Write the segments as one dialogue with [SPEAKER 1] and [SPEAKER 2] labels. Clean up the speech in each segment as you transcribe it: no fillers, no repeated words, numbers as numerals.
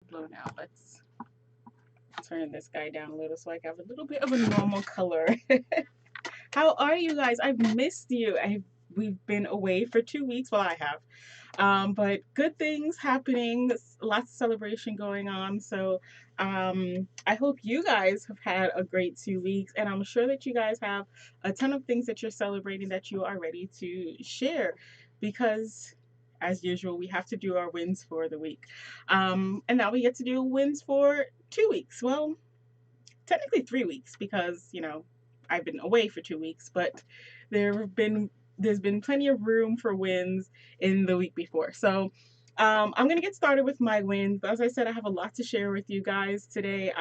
[SPEAKER 1] blown out. Let's turn this guy down a little so I have a little bit of a normal color. How are you guys? I've missed you. We've been away for 2 weeks. Well, I have. But good things happening, lots of celebration going on. So I hope you guys have had a great 2 weeks, and I'm sure that you guys have a ton of things that you're celebrating that you are ready to share because. As usual, we have to do our wins for the week. And now we get to do wins for 2 weeks. Well, technically 3 weeks because I've been away for 2 weeks, but there have been there's been plenty of room for wins in the week before. So I'm gonna get started with my wins. As I said, I have a lot to share with you guys today.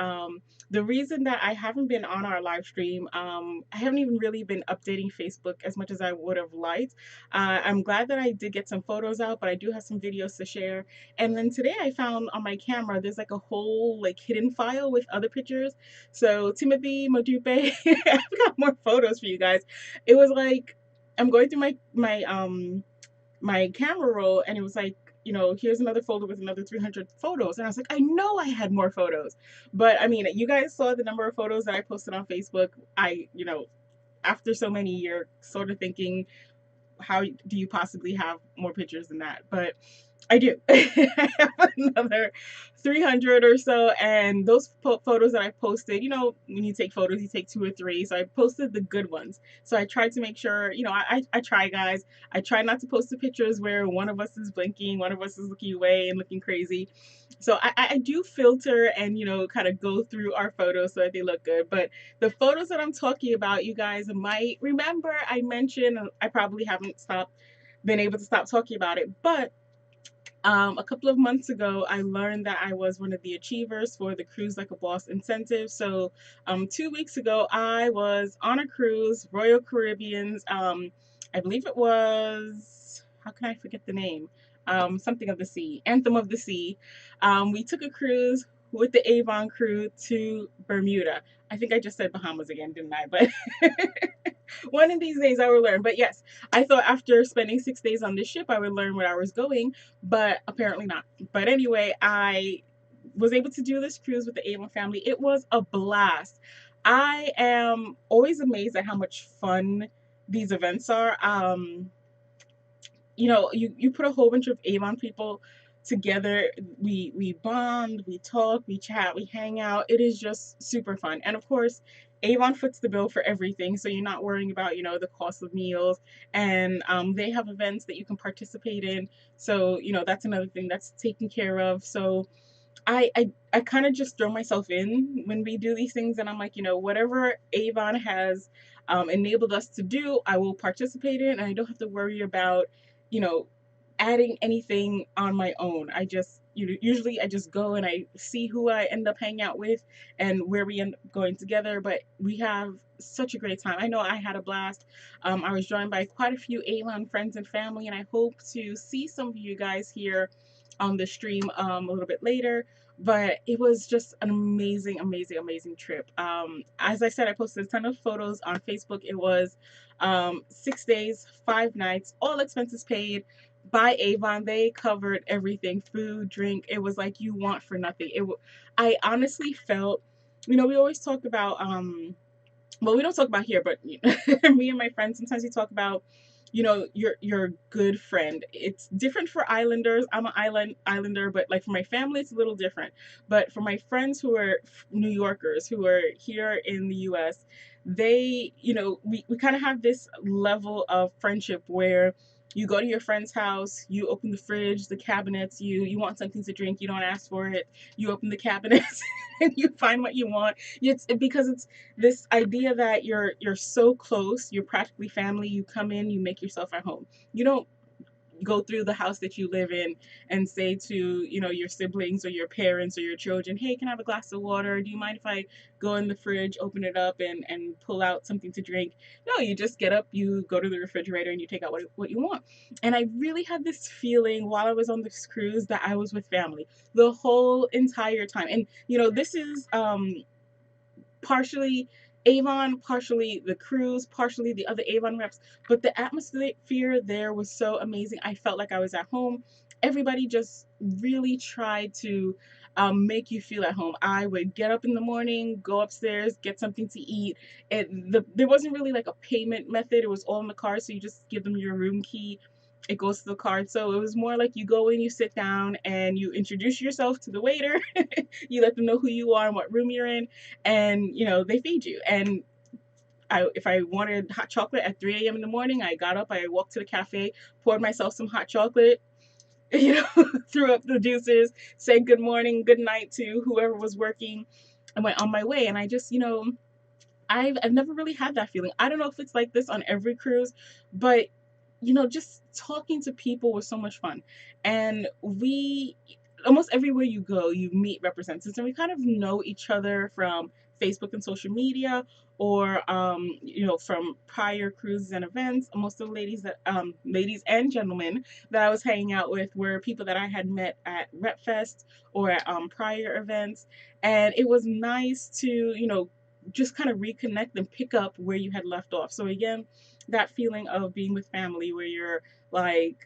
[SPEAKER 1] The reason that I haven't been on our live stream, I haven't even really been updating Facebook as much as I would have liked. I'm glad that I did get some photos out, but I do have some videos to share. And then today I found on my camera there's like a whole like hidden file with other pictures. So Timothy Modupe, I've got more photos for you guys. It was like I'm going through my camera roll, and it was like, here's another folder with another 300 photos. And I was like, I know I had more photos. But I mean, you guys saw the number of photos that I posted on Facebook. After so many, you're sort of thinking, how do you possibly have more pictures than that? But I do. I have another 300 or so, and those photos that I posted, when you take photos, you take two or three. So I posted the good ones. So I tried to make sure, I try, guys. I try not to post the pictures where one of us is blinking, one of us is looking away and looking crazy. So I do filter and, kind of go through our photos so that they look good. But the photos that I'm talking about, you guys might remember I mentioned, I probably haven't been able to stop talking about it, but a couple of months ago, I learned that I was one of the achievers for the Cruise Like a Boss incentive. So, 2 weeks ago, I was on a cruise, Royal Caribbean's. I believe it was, how can I forget the name? Something of the Sea, Anthem of the Sea. We took a cruise with the Avon crew to Bermuda. I think I just said Bahamas again, didn't I? But one of these days I will learn. But yes, I thought after spending 6 days on this ship, I would learn where I was going, but apparently not. But anyway, I was able to do this cruise with the Avon family. It was a blast. I am always amazed at how much fun these events are. You put a whole bunch of Avon people together. We bond, we talk, we chat, we hang out. It is just super fun. And of course, Avon foots the bill for everything, so you're not worrying about the cost of meals. And they have events that you can participate in, so that's another thing that's taken care of. So I kind of just throw myself in when we do these things, and I'm like, whatever Avon has enabled us to do, I will participate in, and I don't have to worry about, you know, adding anything on my own. I just, usually I just go and I see who I end up hanging out with and where we end up going together. But we have such a great time. I know I had a blast. I was joined by quite a few Avon friends and family, and I hope to see some of you guys here on the stream a little bit later. But it was just an amazing, amazing, amazing trip. As I said, I posted a ton of photos on Facebook. It was 6 days, 5 nights, all expenses paid by Avon. They covered everything, food, drink. It was like you want for nothing. I honestly felt, we always talk about well, we don't talk about here, but me and my friends, sometimes we talk about, your good friend. It's different for islanders. I'm an islander, but like for my family, it's a little different. But for my friends who are New Yorkers, who are here in the US, they, we kind of have this level of friendship where you go to your friend's house, you open the fridge, the cabinets, you want something to drink, you don't ask for it, you open the cabinets and you find what you want. Because it's this idea that you're so close, you're practically family. You come in, you make yourself at home. You don't go through the house that you live in and say to your siblings or your parents or your children, hey, can I have a glass of water? Do you mind if I go in the fridge, open it up, and pull out something to drink? No, you just get up, you go to the refrigerator, and you take out what you want. And I really had this feeling while I was on this cruise that I was with family the whole entire time. And this is partially Avon, partially the cruise, partially the other Avon reps, but the atmosphere there was so amazing. I felt like I was at home. Everybody just really tried to make you feel at home. I would get up in the morning, go upstairs, get something to eat. There wasn't really like a payment method. It was all in the card, so you just give them your room key. It goes to the card. So it was more like you go in, you sit down, and you introduce yourself to the waiter. You let them know who you are and what room you're in, and they feed you. And if I wanted hot chocolate at 3 a.m. in the morning, I got up, I walked to the cafe, poured myself some hot chocolate, threw up the juices, said good morning, good night to whoever was working, and went on my way. And I just, I've never really had that feeling. I don't know if it's like this on every cruise, but just talking to people was so much fun. And we almost everywhere you go, you meet representatives, and we kind of know each other from Facebook and social media, or from prior cruises and events. Most of the ladies and gentlemen that I was hanging out with were people that I had met at RepFest or at prior events, and it was nice to just kind of reconnect and pick up where you had left off. So again, that feeling of being with family where you're like,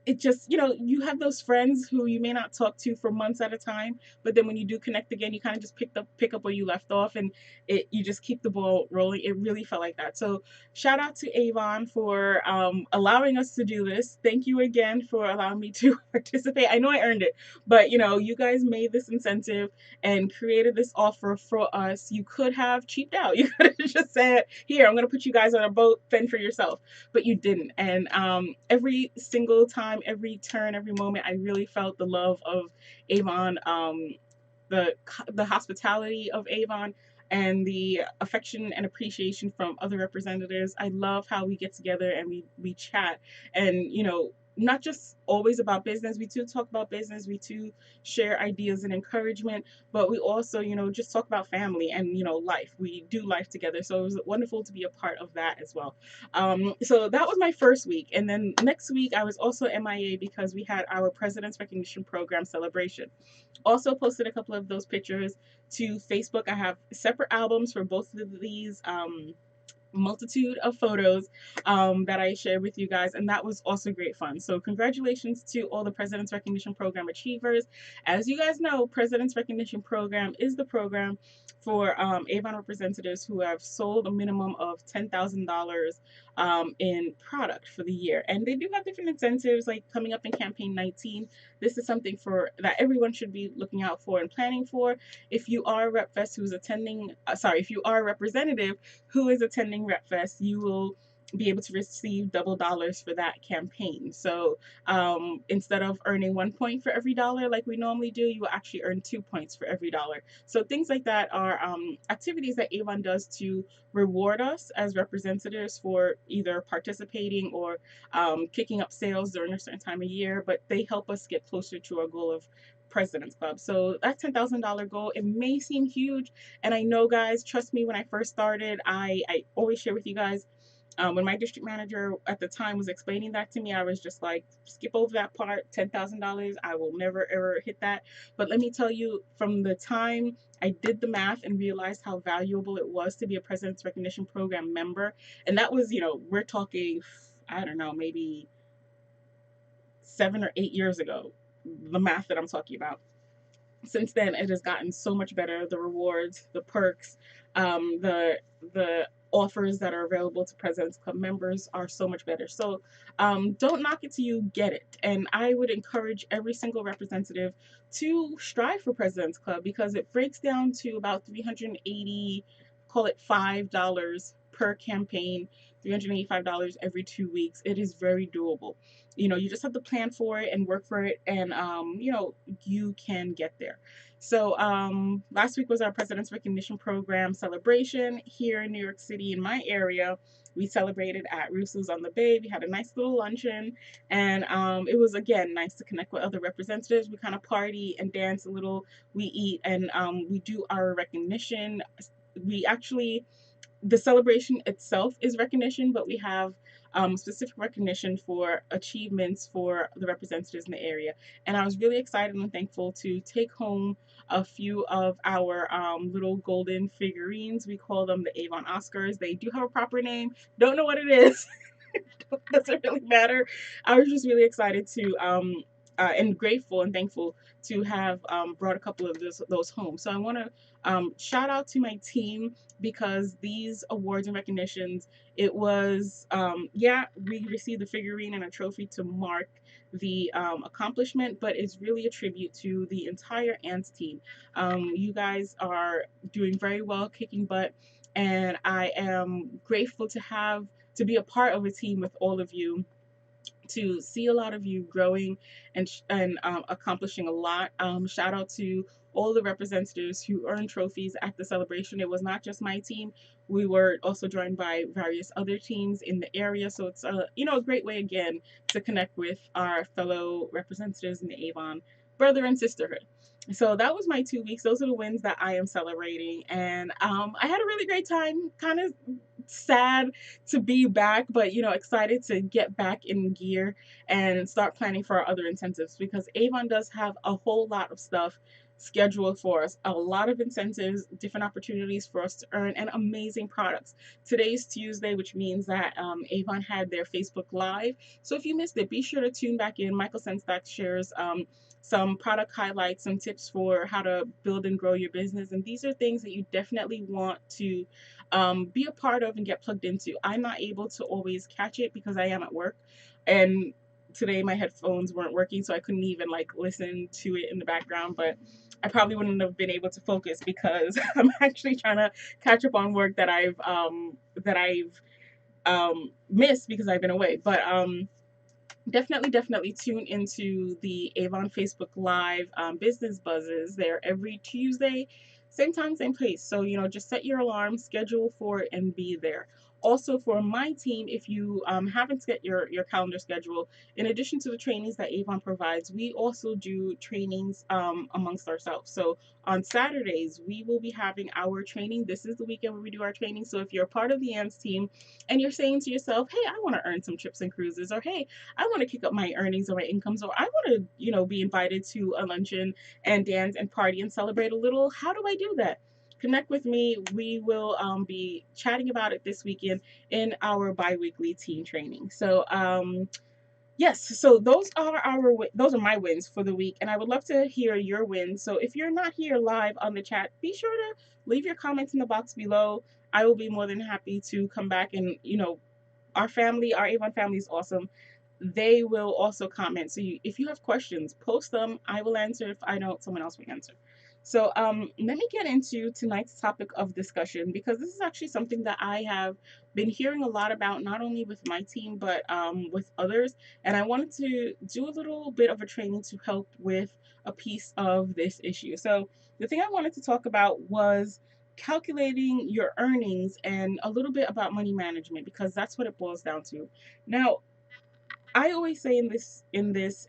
[SPEAKER 1] it just, you have those friends who you may not talk to for months at a time, but then when you do connect again, you kind of just pick up where you left off, and you just keep the ball rolling. It really felt like that. So shout out to Avon for allowing us to do this. Thank you again for allowing me to participate. I know I earned it, but you guys made this incentive and created this offer for us. You could have cheaped out. You could have just said, here, I'm going to put you guys on a boat, fend for yourself, but you didn't. And every single time, every turn, every moment, I really felt the love of Avon, the hospitality of Avon, and the affection and appreciation from other representatives. I love how we get together and we chat, and not just always about business. We do talk about business. We do share ideas and encouragement, but we also, just talk about family and, life. We do life together. So it was wonderful to be a part of that as well. So that was my first week. And then next week, I was also MIA because we had our President's Recognition Program celebration. Also posted a couple of those pictures to Facebook. I have separate albums for both of these multitude of photos that I shared with you guys, and that was also great fun. So congratulations to all the President's Recognition Program achievers. As you guys know, President's Recognition Program is the program for Avon representatives who have sold a minimum of $10,000 in product for the year. And they do have different incentives, like coming up in campaign 19. This is something that everyone should be looking out for and planning for. If you are a RepFest who's attending, if you are a representative who is attending RepFest, you will be able to receive double dollars for that campaign. So instead of earning 1 point for every dollar like we normally do, you will actually earn 2 points for every dollar. So things like that are activities that Avon does to reward us as representatives for either participating or kicking up sales during a certain time of year, but they help us get closer to our goal of President's Club. So that $10,000 goal, it may seem huge, and I know, guys, trust me, when I first started, I always share with you guys, when my district manager at the time was explaining that to me, I was just like, skip over that part. $10,000, I will never ever hit that. But let me tell you, from the time I did the math and realized how valuable it was to be a President's Recognition Program member, and that was, we're talking, I don't know, maybe 7 or 8 years ago, the math that I'm talking about. Since then, it has gotten so much better. The rewards, the perks, the offers that are available to President's Club members are so much better. So don't knock it till you get it. And I would encourage every single representative to strive for President's Club, because it breaks down to about 380, call it $5 per campaign, $385 every 2 weeks. It is very doable. You just have to plan for it and work for it, and you can get there. So last week was our President's Recognition Program celebration here in New York City, in my area. We celebrated at Russo's on the Bay. We had a nice little luncheon, and it was, again, nice to connect with other representatives. We kind of party and dance a little. We eat, and we do our recognition. The celebration itself is recognition, but we have specific recognition for achievements for the representatives in the area. And I was really excited and thankful to take home a few of our little golden figurines. We call them the Avon Oscars. They do have a proper name. Don't know what it is. Doesn't really matter. I was just really excited to and grateful and thankful to have brought a couple of those home. So I want to shout out to my team because these awards and recognitions, it was, yeah, we received a figurine and a trophy to mark the accomplishment, but it's really a tribute to the entire ants team. You guys are doing very well, kicking butt, and I am grateful to be a part of a team with all of you, to see a lot of you growing and accomplishing a lot. Shout out to all the representatives who earned trophies at the celebration. It was not just my team. We were also joined by various other teams in the area. So it's a great way again to connect with our fellow representatives in the Avon brother and sisterhood. So that was my 2 weeks. Those are the wins that I am celebrating, and I had a really great time. Kind of sad to be back, but excited to get back in gear and start planning for our other incentives, because Avon does have a whole lot of stuff scheduled for us, a lot of incentives, different opportunities for us to earn, and amazing products. Today's Tuesday, which means that Avon had their Facebook Live. So if you missed it, be sure to tune back in. Michael Senstack shares some product highlights, some tips for how to build and grow your business. And these are things that you definitely want to be a part of and get plugged into. I'm not able to always catch it because I am at work, and today my headphones weren't working, so I couldn't even like listen to it in the background. But I probably wouldn't have been able to focus because I'm actually trying to catch up on work that I've missed because I've been away. But definitely tune into the Avon Facebook Live business buzzes. They're every Tuesday, same time, same place. So just set your alarm, schedule for it, and be there. Also, for my team, if you haven't set your calendar schedule, in addition to the trainings that Avon provides, we also do trainings amongst ourselves. So on Saturdays, we will be having our training. This is the weekend where we do our training. So if you're a part of the AMS team and you're saying to yourself, hey, I want to earn some trips and cruises, or hey, I want to kick up my earnings or my incomes, or I want to, be invited to a luncheon and dance and party and celebrate a little. How do I do that? Connect with me. We will be chatting about it this weekend in our bi-weekly team training. So yes, so those are my wins for the week, and I would love to hear your wins. So if you're not here live on the chat, be sure to leave your comments in the box below. I will be more than happy to come back, and our Avon family is awesome. They will also comment. So if you have questions, post them. I will answer. If I don't, someone else will answer. So let me get into tonight's topic of discussion, because this is actually something that I have been hearing a lot about, not only with my team, but with others. And I wanted to do a little bit of a training to help with a piece of this issue. So the thing I wanted to talk about was calculating your earnings and a little bit about money management, because that's what it boils down to. Now, I always say in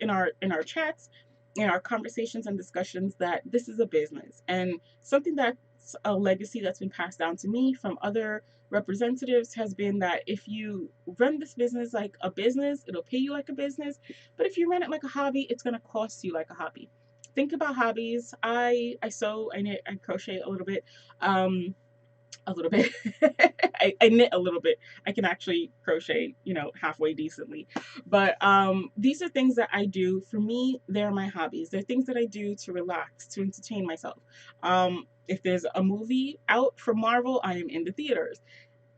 [SPEAKER 1] our chats, in our conversations and discussions, that this is a business, and something that's a legacy that's been passed down to me from other representatives has been that if you run this business like a business, it'll pay you like a business. But if you run it like a hobby, it's going to cost you like a hobby. Think about hobbies. I sew, I knit, I crochet a little bit. I knit a little bit. I can actually crochet, halfway decently. But these are things that I do. For me, they're my hobbies. They're things that I do to relax, to entertain myself. If there's a movie out for Marvel, I am in the theaters.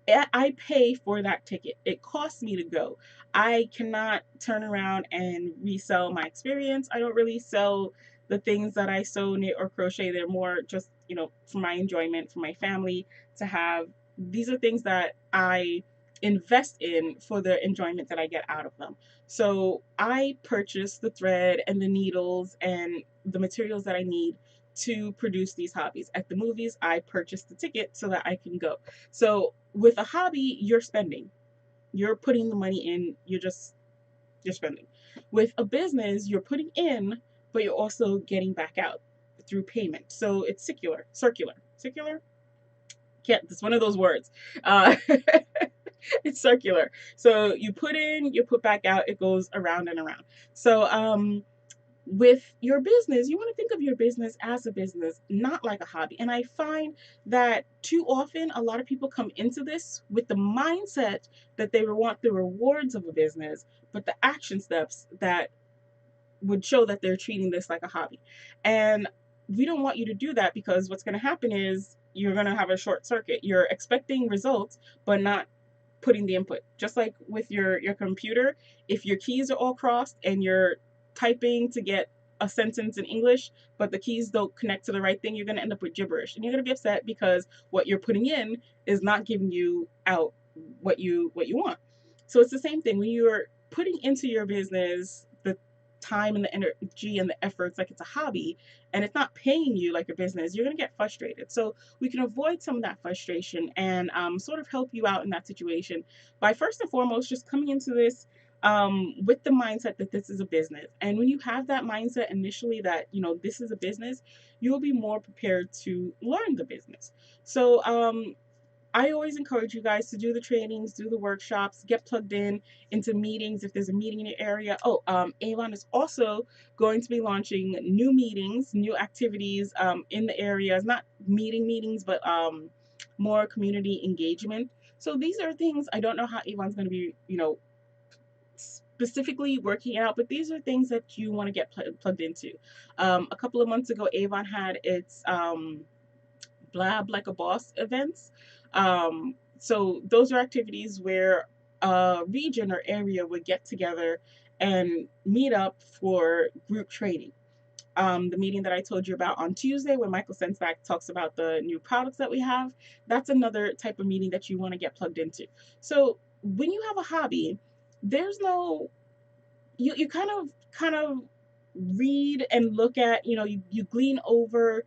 [SPEAKER 1] I pay for that ticket. It costs me to go. I cannot turn around and resell my experience. I don't really sell the things that I sew, knit, or crochet. They're more just, for my enjoyment, for my family to have. These are things that I invest in for the enjoyment that I get out of them. So I purchase the thread and the needles and the materials that I need to produce these hobbies. At the movies, I purchase the ticket so that I can go. So with a hobby, you're spending. You're putting the money in, you're spending. With a business, you're putting in, but you're also getting back out through payment. So it's circular. Can't. It's one of those words. It's circular. So you put in, you put back out. It goes around and around. So with your business, you want to think of your business as a business, not like a hobby. And I find that too often a lot of people come into this with the mindset that they want the rewards of a business, but the action steps that would show that they're treating this like a hobby. And we don't want you to do that, because what's going to happen is you're going to have a short circuit. You're expecting results, but not putting the input. Just like with your computer, if your keys are all crossed and you're typing to get a sentence in English, but the keys don't connect to the right thing, you're going to end up with gibberish, and you're going to be upset because what you're putting in is not giving you out what you want. So it's the same thing when you're putting into your business the time and the energy and the efforts like it's a hobby, and it's not paying you like a business. You're going to get frustrated. So we can avoid some of that frustration and sort of help you out in that situation by first and foremost just coming into this with the mindset that this is a business. And when you have that mindset initially that, this is a business, you will be more prepared to learn the business. So I always encourage you guys to do the trainings, do the workshops, get plugged in into meetings if there's a meeting in your area. Oh, Avon is also going to be launching new meetings, new activities in the areas, not meetings, but more community engagement. So these are things, I don't know how Avon's going to be, specifically working it out, but these are things that you want to get plugged into. A couple of months ago, Avon had its Blab Like a Boss events. So those are activities where a region or area would get together and meet up for group training. The meeting that I told you about on Tuesday, where Michael Sensack talks about the new products that we have, that's another type of meeting that you want to get plugged into. So when you have a hobby, there's no you kind of read and look at, you glean over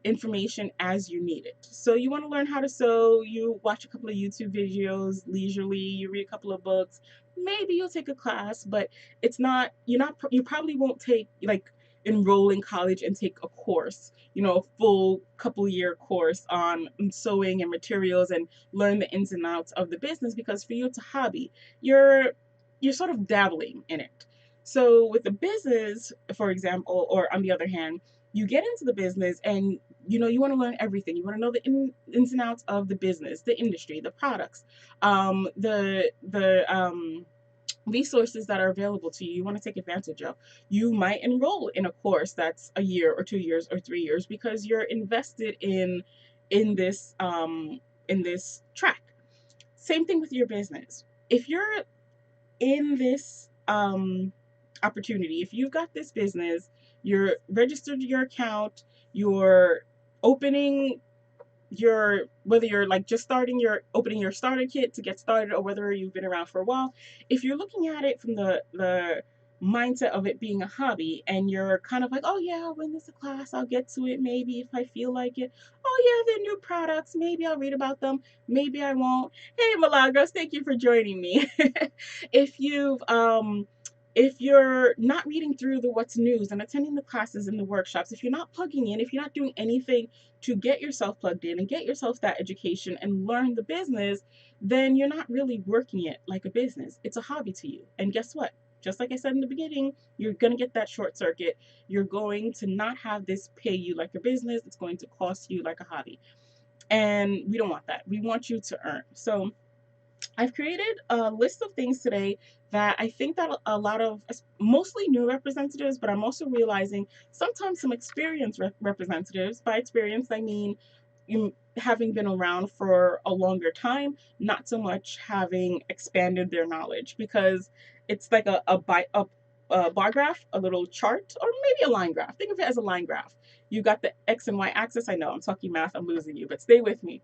[SPEAKER 1] information as you need it. So you want to learn how to sew, you watch a couple of YouTube videos leisurely, you read a couple of books, maybe you'll take a class, but you probably won't take, like, enroll in college and take a course, a full couple year course on sewing and materials and learn the ins and outs of the business, because for you it's a hobby. You're sort of dabbling in it. So with the business, for example, or on the other hand, you get into the business and you want to learn everything. You want to know the ins and outs of the business, the industry, the products, the resources that are available to you. You want to take advantage of. You might enroll in a course that's a year or 2 years or 3 years because you're invested in this track. Same thing with your business. If you're in this opportunity, if you've got this business, you're registered your account, you're opening whether you're like just opening your starter kit to get started, or whether you've been around for a while, if you're looking at it from the mindset of it being a hobby, and you're kind of like, oh yeah, when there's a class I'll get to it, maybe if I feel like it. Oh yeah, they're new products, maybe I'll read about them, maybe I won't. Hey Milagros, thank you for joining me. if you've if you're not reading through the what's news and attending the classes and the workshops, if you're not plugging in, if you're not doing anything to get yourself plugged in and get yourself that education and learn the business, then you're not really working it like a business. It's a hobby to you. And guess what? Just like I said in the beginning, you're going to get that short circuit. You're going to not have this pay you like a business. It's going to cost you like a hobby. And we don't want that. We want you to earn. So I've created a list of things today that I think that a lot of, mostly new representatives, but I'm also realizing sometimes some experienced representatives. By experience, I mean you having been around for a longer time, not so much having expanded their knowledge, because it's like a bar graph, a little chart, or maybe a line graph. Think of it as a line graph. You got the X and Y axis. I know I'm talking math, I'm losing you, but stay with me.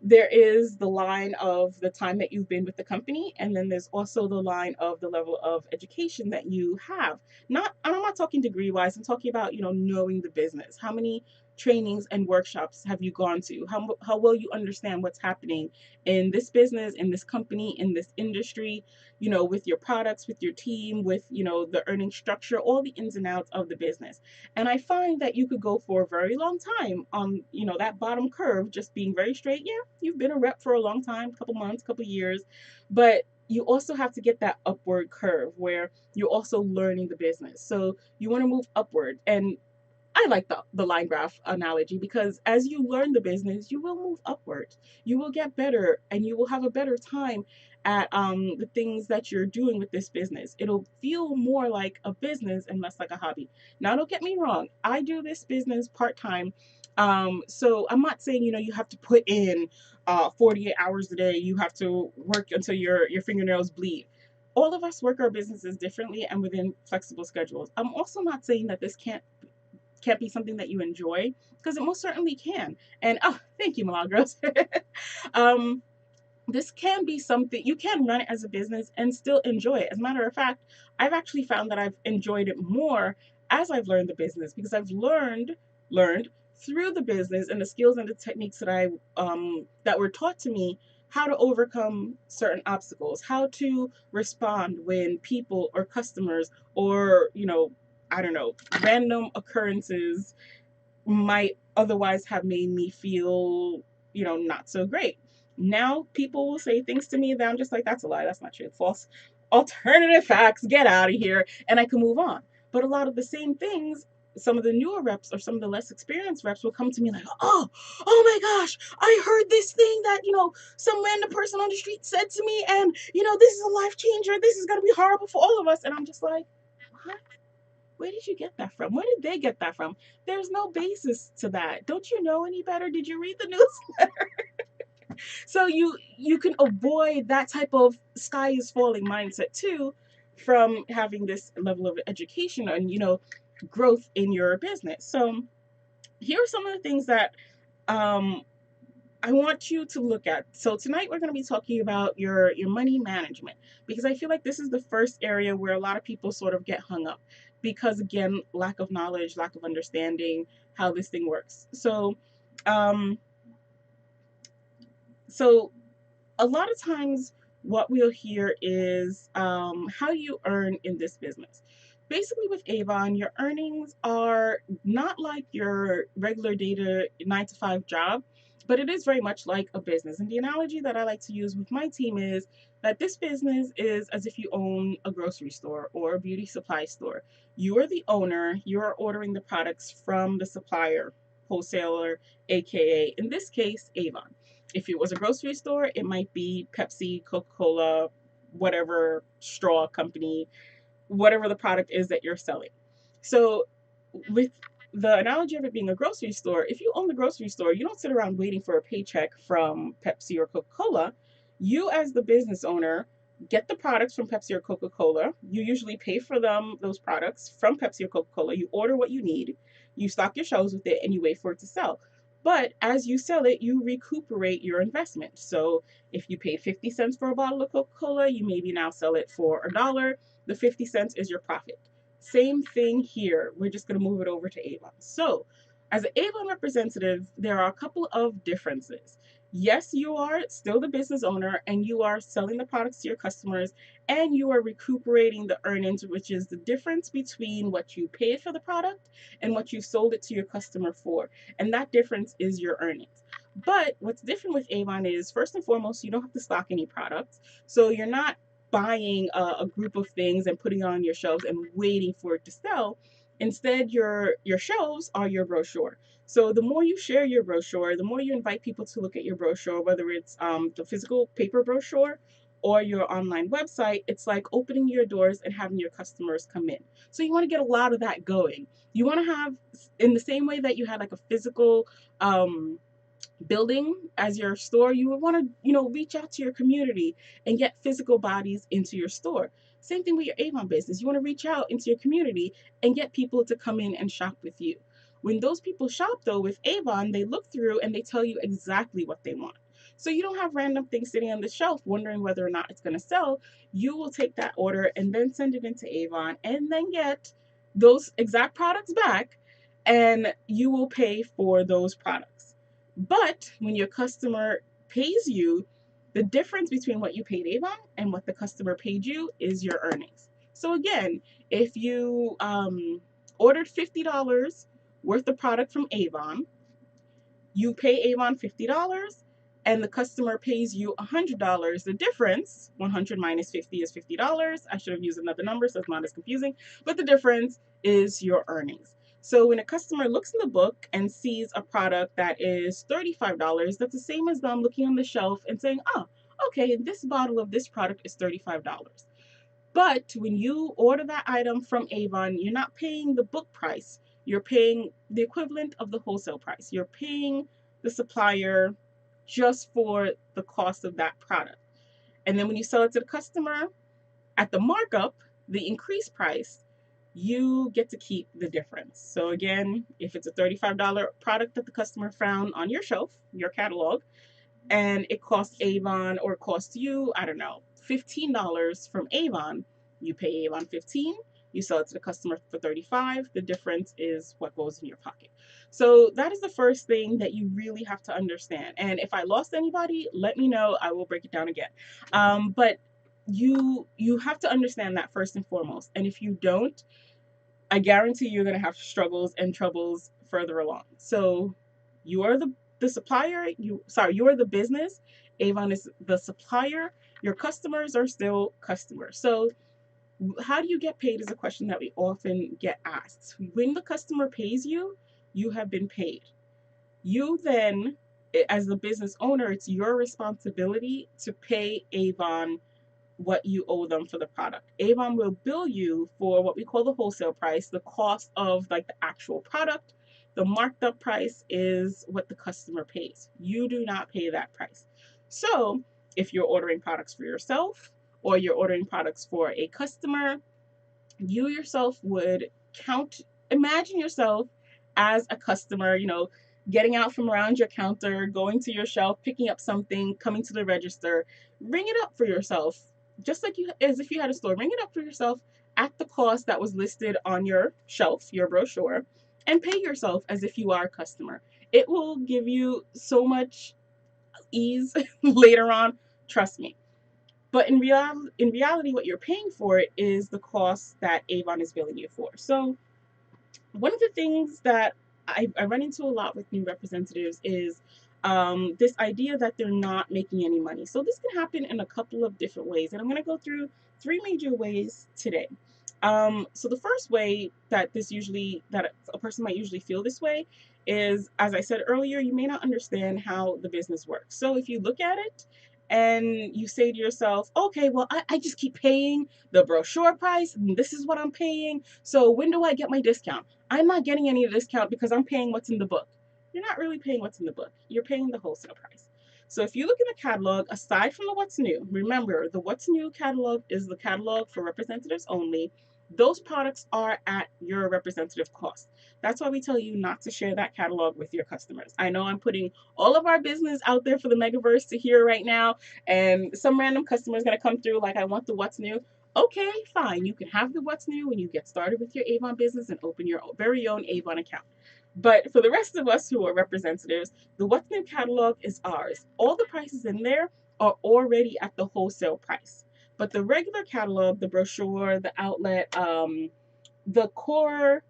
[SPEAKER 1] There is the line of the time that you've been with the company, and then there's also the line of the level of education that you have. I'm not talking degree wise, I'm talking about, knowing the business. How many trainings and workshops have you gone to? How well you understand what's happening in this business, in this company, in this industry, with your products, with your team, with, the earning structure, all the ins and outs of the business. And I find that you could go for a very long time on, that bottom curve, just being very straight. Yeah, you've been a rep for a long time, couple months, couple years, but you also have to get that upward curve where you're also learning the business. So you want to move upward. And I like the line graph analogy, because as you learn the business, you will move upward. You will get better and you will have a better time at the things that you're doing with this business. It'll feel more like a business and less like a hobby. Now, don't get me wrong, I do this business part-time. So I'm not saying, you have to put in 48 hours a day, you have to work until your fingernails bleed. All of us work our businesses differently and within flexible schedules. I'm also not saying that this can't be something that you enjoy, because it most certainly can. And oh, thank you, Milagros. um, this can be something you can run it as a business and still enjoy it. As a matter of fact, I've actually found that I've enjoyed it more as I've learned the business, because I've learned through the business and the skills and the techniques that were taught to me, how to overcome certain obstacles, how to respond when people or customers or I don't know, random occurrences might otherwise have made me feel, not so great. Now people will say things to me that I'm just like, that's a lie, that's not true, false, alternative facts, get out of here, and I can move on. But a lot of the same things, some of the newer reps or some of the less experienced reps will come to me like, oh my gosh, I heard this thing that, some random person on the street said to me, and this is a life changer, this is going to be horrible for all of us. And I'm just like, what? Where did you get that from? Where did they get that from? There's no basis to that. Don't you know any better? Did you read the news? So you can avoid that type of sky is falling mindset too, from having this level of education and growth in your business. So here are some of the things that um, I want you to look at. So tonight we're going to be talking about your money management, because I feel like this is the first area where a lot of people sort of get hung up, because again, lack of knowledge, lack of understanding how this thing works. Um so a lot of times what we'll hear is how you earn in this business. Basically, with Avon, your earnings are not like your regular data 9 to 5 job, but it is very much like a business. And the analogy that I like to use with my team is that this business is as if you own a grocery store or a beauty supply store. You are the owner, you are ordering the products from the supplier, wholesaler, aka in this case, Avon. If it was a grocery store, it might be Pepsi, Coca-Cola, whatever straw company, whatever the product is that you're selling. So with the analogy of it being a grocery store, if you own the grocery store, you don't sit around waiting for a paycheck from Pepsi or Coca-Cola. You, as the business owner, get the products from Pepsi or Coca-Cola. You usually pay for those products from Pepsi or Coca-Cola. You order what you need, you stock your shelves with it, and you wait for it to sell. But as you sell it, you recuperate your investment. So if you paid 50 cents for a bottle of Coca-Cola, you maybe now sell it for $1. The 50 cents is your profit. Same thing here. We're just going to move it over to Avon. So, as an Avon representative, there are a couple of differences. Yes, you are still the business owner and you are selling the products to your customers and you are recuperating the earnings, which is the difference between what you paid for the product and what you sold it to your customer for. And that difference is your earnings. But what's different with Avon is, first and foremost, you don't have to stock any products. So you're not buying a group of things and putting it on your shelves and waiting for it to sell. Instead, your shelves are your brochure. So the more you share your brochure, the more you invite people to look at your brochure, whether it's the physical paper brochure or your online website, it's like opening your doors and having your customers come in. So you want to get a lot of that going. You want to have, in the same way that you had like a physical building as your store, you would want to, reach out to your community and get physical bodies into your store. Same thing with your Avon business. You want to reach out into your community and get people to come in and shop with you. When those people shop though with Avon, they look through and they tell you exactly what they want. So you don't have random things sitting on the shelf wondering whether or not it's going to sell. You will take that order and then send it into Avon and then get those exact products back, and you will pay for those products. But when your customer pays you, the difference between what you paid Avon and what the customer paid you is your earnings. So again, if you ordered $50 worth of product from Avon, you pay Avon $50 and the customer pays you $100. The difference, 100 minus 50 is $50. I should have used another number so it's not as confusing, but the difference is your earnings. So when a customer looks in the book and sees a product that is $35, that's the same as them looking on the shelf and saying, oh, okay, this bottle of this product is $35. But when you order that item from Avon, you're not paying the book price. You're paying the equivalent of the wholesale price. You're paying the supplier just for the cost of that product. And then when you sell it to the customer at the markup, the increased price, you get to keep the difference. So again, if it's a $35 product that the customer found on your shelf, your catalog, and it costs Avon, or it costs you, I don't know, $15 from Avon, you pay Avon 15, you sell it to the customer for 35. The difference is what goes in your pocket. So that is the first thing that you really have to understand. And if I lost anybody, let me know. I will break it down again. But you have to understand that first and foremost. And if you don't, I guarantee you're going to have struggles and troubles further along. So you are the supplier, you are the business. Avon is the supplier. Your customers are still customers. So how do you get paid is a question that we often get asked. When the customer pays you, you have been paid. You then, as the business owner, it's your responsibility to pay Avon what you owe them for the product. Avon will bill you for what we call the wholesale price, the cost of like the actual product. The marked up price is what the customer pays. You do not pay that price. So if you're ordering products for yourself or you're ordering products for a customer, you yourself would imagine yourself as a customer, getting out from around your counter, going to your shelf, picking up something, coming to the register, ring it up for yourself, just like as if you had a store. Ring it up for yourself at the cost that was listed on your shelf, your brochure, and pay yourself as if you are a customer. It will give you so much ease later on, trust me. But in reality, what you're paying for it is the cost that Avon is billing you for. So one of the things that I run into a lot with new representatives is this idea that they're not making any money. So this can happen in a couple of different ways, and I'm going to go through three major ways today. So the first way that a person might usually feel this way is, as I said earlier, you may not understand how the business works. So if you look at it and you say to yourself, okay, well, I just keep paying the brochure price, and this is what I'm paying. So when do I get my discount? I'm not getting any discount because I'm paying what's in the book. You're not really paying what's in the book. You're paying the wholesale price. So if you look in the catalog, aside from the what's new, remember the what's new catalog is the catalog for representatives only. Those products are at your representative cost. That's why we tell you not to share that catalog with your customers. I know I'm putting all of our business out there for the Megaverse to hear right now, and some random customer is going to come through like, I want the what's new. Okay, fine. You can have the what's new when you get started with your Avon business and open your very own Avon account. But for the rest of us who are representatives, the what's new catalog is ours. All the prices in there are already at the wholesale price. But the regular catalog, the brochure, the outlet, the core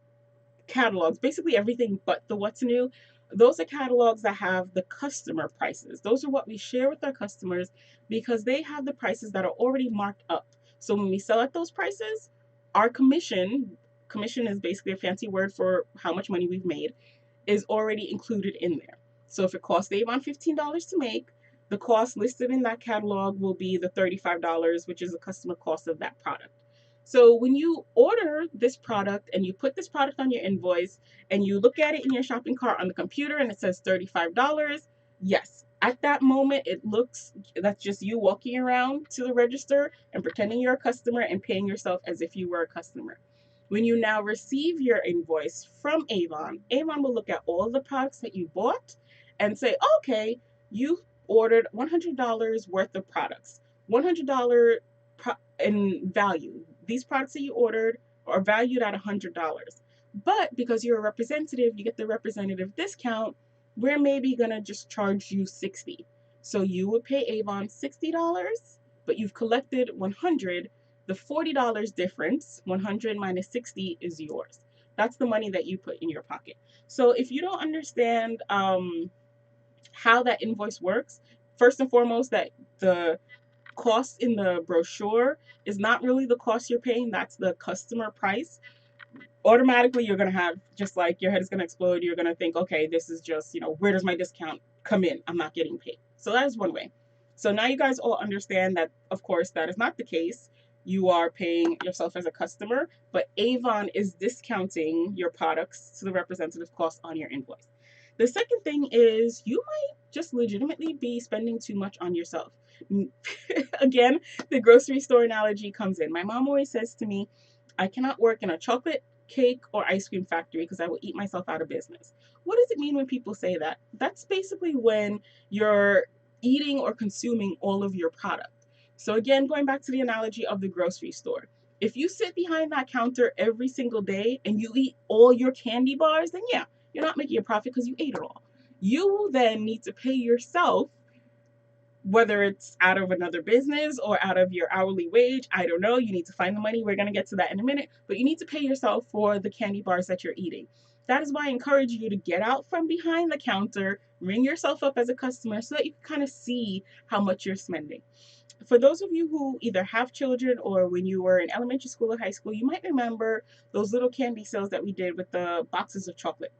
[SPEAKER 1] catalogs, basically everything but the what's new, those are catalogs that have the customer prices. Those are what we share with our customers because they have the prices that are already marked up. So when we sell at those prices, our commission is basically a fancy word for how much money we've made, is already included in there. So if it costs Avon $15 to make, the cost listed in that catalog will be the $35, which is the customer cost of that product. So when you order this product and you put this product on your invoice and you look at it in your shopping cart on the computer and it says $35, yes, at that moment that's just you walking around to the register and pretending you're a customer and paying yourself as if you were a customer. When you now receive your invoice from Avon, Avon will look at all the products that you bought and say, okay, you ordered $100 worth of products, $100 in value. These products that you ordered are valued at $100. But because you're a representative, you get the representative discount. We're maybe going to just charge you $60. So you would pay Avon $60, but you've collected $100. The $40 difference, 100 minus 60, is yours. That's the money that you put in your pocket. So if you don't understand how that invoice works, first and foremost, that the cost in the brochure is not really the cost you're paying. That's the customer price. Automatically, you're going to have, just like your head is going to explode, you're going to think, okay, this is just, where does my discount come in? I'm not getting paid. So that is one way. So now you guys all understand that, of course, that is not the case. You are paying yourself as a customer, but Avon is discounting your products to the representative cost on your invoice. The second thing is you might just legitimately be spending too much on yourself. Again, the grocery store analogy comes in. My mom always says to me, I cannot work in a chocolate, cake, or ice cream factory because I will eat myself out of business. What does it mean when people say that? That's basically when you're eating or consuming all of your product. So, again, going back to the analogy of the grocery store, if you sit behind that counter every single day and you eat all your candy bars, then yeah, you're not making a profit because you ate it all. You then need to pay yourself, whether it's out of another business or out of your hourly wage. I don't know. You need to find the money. We're going to get to that in a minute. But you need to pay yourself for the candy bars that you're eating. That is why I encourage you to get out from behind the counter, ring yourself up as a customer so that you can kind of see how much you're spending. For those of you who either have children or when you were in elementary school or high school, you might remember those little candy sales that we did with the boxes of chocolate.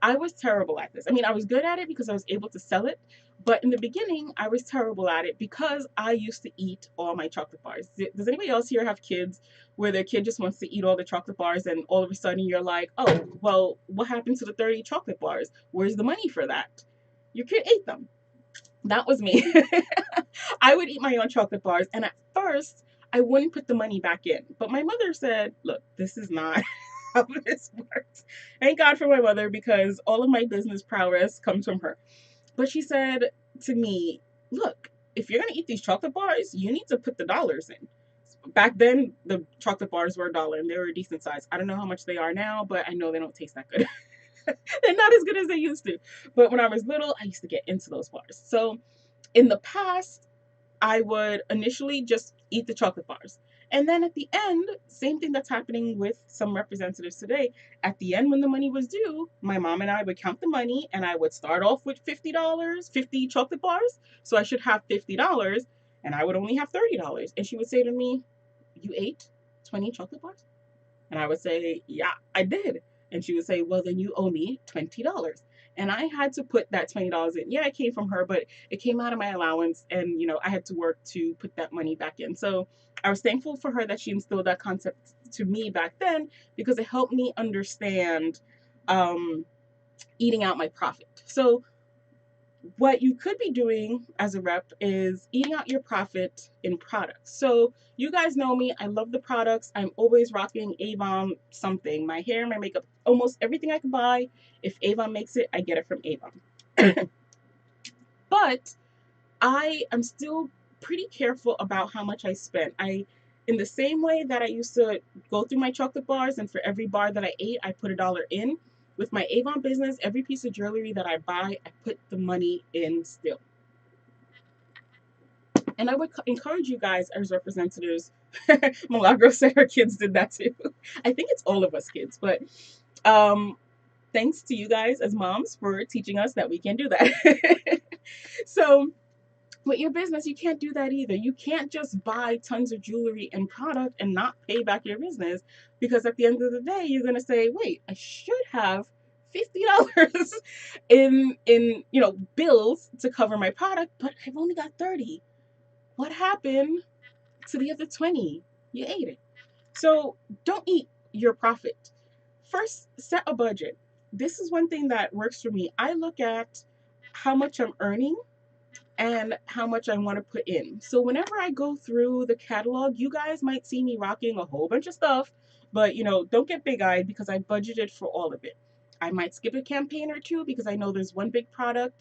[SPEAKER 1] I was terrible at this. I mean, I was good at it because I was able to sell it, but in the beginning, I was terrible at it because I used to eat all my chocolate bars. Does anybody else here have kids where their kid just wants to eat all the chocolate bars and all of a sudden you're like, oh, well, what happened to the 30 chocolate bars? Where's the money for that? Your kid ate them. That was me. I would eat my own chocolate bars, and at first, I wouldn't put the money back in. But my mother said, look, this is not how this works. Thank God for my mother because all of my business prowess comes from her. But she said to me, look, if you're going to eat these chocolate bars, you need to put the dollars in. Back then, the chocolate bars were $1 and they were a decent size. I don't know how much they are now, but I know they don't taste that good. They're not as good as they used to. But when I was little, I used to get into those bars. So in the past, I would initially just eat the chocolate bars. And then at the end, same thing that's happening with some representatives today. At the end, when the money was due, my mom and I would count the money and I would start off with $50, 50 chocolate bars. So I should have $50 and I would only have $30. And she would say to me, you ate 20 chocolate bars? And I would say, yeah, I did. And she would say, well, then you owe me $20. And I had to put that $20 in. Yeah, it came from her, but it came out of my allowance. And, I had to work to put that money back in. So I was thankful for her that she instilled that concept to me back then because it helped me understand eating out my profit. So what you could be doing as a rep is eating out your profit in products. So you guys know me. I love the products. I'm always rocking Avon something. My hair, my makeup, almost everything I can buy. If Avon makes it, I get it from Avon. But I am still pretty careful about how much I spend. In the same way that I used to go through my chocolate bars and for every bar that I ate, I put $1 in. With my Avon business, every piece of jewelry that I buy, I put the money in still. And I would encourage you guys as representatives. Milagro said her kids did that too. I think it's all of us kids, but thanks to you guys as moms for teaching us that we can do that. So with your business, you can't do that either. You can't just buy tons of jewelry and product and not pay back your business because at the end of the day, you're going to say, wait, I should have $50 in bills to cover my product, but I've only got 30. What happened to the other 20? You ate it. So don't eat your profit. First, set a budget. This is one thing that works for me. I look at how much I'm earning and how much I want to put in. So whenever I go through the catalog, you guys might see me rocking a whole bunch of stuff, but don't get big-eyed because I budgeted for all of it. I might skip a campaign or two because I know there's one big product.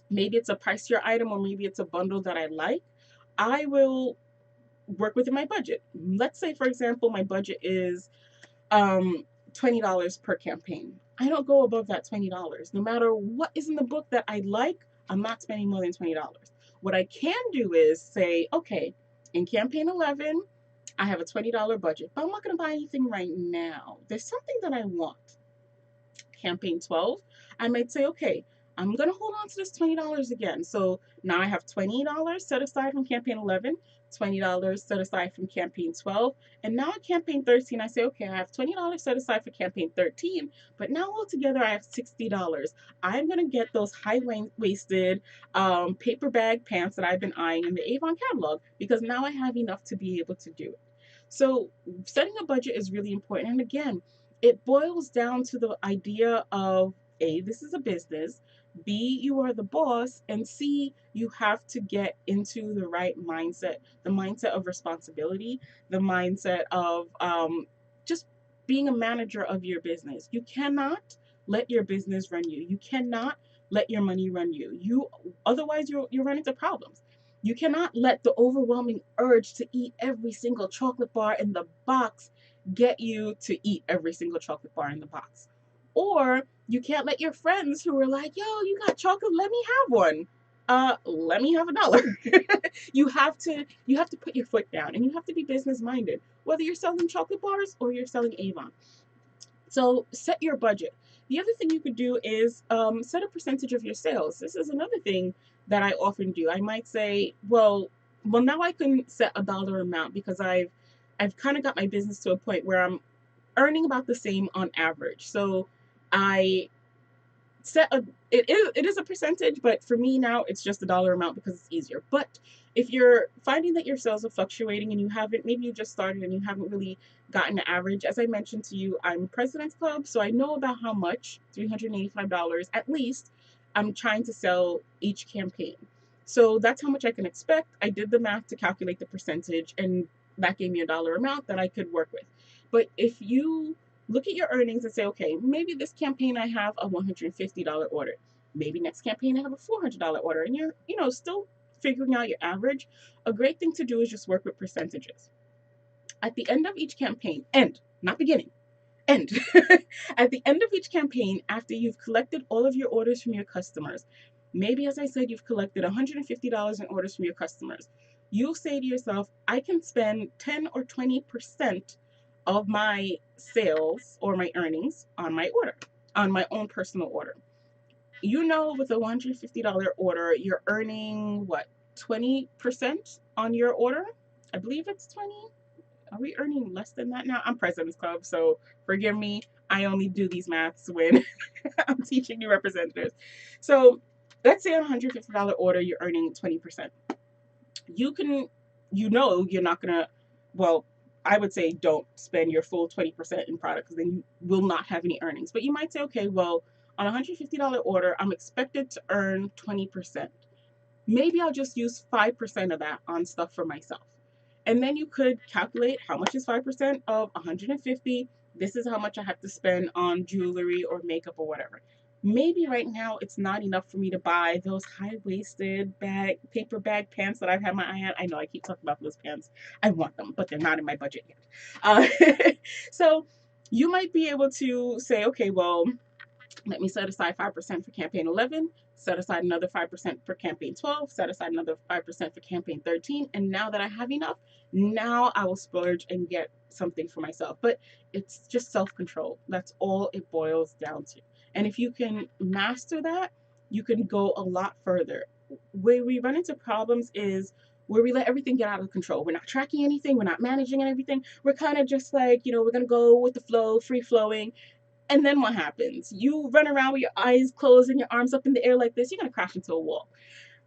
[SPEAKER 1] Maybe it's a pricier item or maybe it's a bundle that I like. I will work within my budget. Let's say, for example, my budget is $20 per campaign. I don't go above that $20. No matter what is in the book that I like, I'm not spending more than $20. What I can do is say, okay, in campaign 11, I have a $20 budget, but I'm not going to buy anything right now. There's something that I want. Campaign 12, I might say, okay, I'm going to hold on to this $20 again. So now I have $20 set aside from campaign 11, $20 set aside from campaign 12, and now at campaign 13, I say, okay, I have $20 set aside for campaign 13, but now altogether I have $60. I'm going to get those high-waisted paper bag pants that I've been eyeing in the Avon catalog because now I have enough to be able to do it. So setting a budget is really important. And again, it boils down to the idea of A, this is a business, B, you are the boss, and C, you have to get into the right mindset, the mindset of responsibility, the mindset of just being a manager of your business. You cannot let your business run you. You cannot let your money run you. Otherwise you'll run into problems. You cannot let the overwhelming urge to eat every single chocolate bar in the box get you to eat every single chocolate bar in the box. Or you can't let your friends who are like, yo, you got chocolate, let me have one. Let me have $1. You have to put your foot down and you have to be business minded, whether you're selling chocolate bars or you're selling Avon. So set your budget. The other thing you could do is set a percentage of your sales. This is another thing that I often do. I might say, well, now I can set a dollar amount because I've kind of got my business to a point where I'm earning about the same on average. So I set a it is a percentage, but for me now it's just a dollar amount because it's easier. But if you're finding that your sales are fluctuating and maybe you just started and you haven't really gotten an average, as I mentioned to you, I'm President's Club, so I know about how much, $385 at least, I'm trying to sell each campaign. So that's how much I can expect. I did the math to calculate the percentage, and that gave me a dollar amount that I could work with. But if you look at your earnings and say, okay, maybe this campaign I have a $150 order. Maybe next campaign I have a $400 order, and you're, still figuring out your average. A great thing to do is just work with percentages. At the end of each campaign, not beginning, end. At the end of each campaign, after you've collected all of your orders from your customers, maybe as I said, you've collected $150 in orders from your customers, you'll say to yourself, I can spend 10 or 20% of my sales or my earnings on my order, on my own personal order. With a $150 order, you're earning what, 20% on your order? I believe it's 20. Are we earning less than that now? I'm President's Club, so forgive me. I only do these maths when I'm teaching new representatives. So let's say on a $150 order, you're earning 20%. You're not gonna, well, I would say don't spend your full 20% in product because then you will not have any earnings. But you might say, okay, well, on a $150 order, I'm expected to earn 20%. Maybe I'll just use 5% of that on stuff for myself. And then you could calculate how much is 5% of 150. This is how much I have to spend on jewelry or makeup or whatever. Maybe right now it's not enough for me to buy those high-waisted paper bag pants that I've had my eye on. I know I keep talking about those pants. I want them, but they're not in my budget yet. So you might be able to say, okay, well, let me set aside 5% for campaign 11, set aside another 5% for campaign 12, set aside another 5% for campaign 13. And now that I have enough, now I will splurge and get something for myself. But it's just self-control. That's all it boils down to. And if you can master that, you can go a lot further. Where we run into problems is where we let everything get out of control. We're not tracking anything. We're not managing everything. We're kind of just like, we're going to go with the flow, free flowing. And then what happens? You run around with your eyes closed and your arms up in the air like this, you're going to crash into a wall.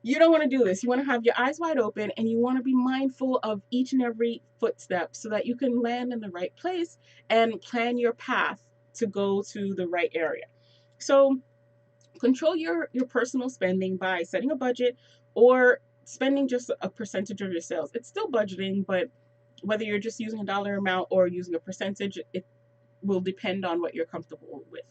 [SPEAKER 1] You don't want to do this. You want to have your eyes wide open and you want to be mindful of each and every footstep so that you can land in the right place and plan your path to go to the right area. So control your personal spending by setting a budget or spending just a percentage of your sales. It's still budgeting, but whether you're just using a dollar amount or using a percentage, it will depend on what you're comfortable with.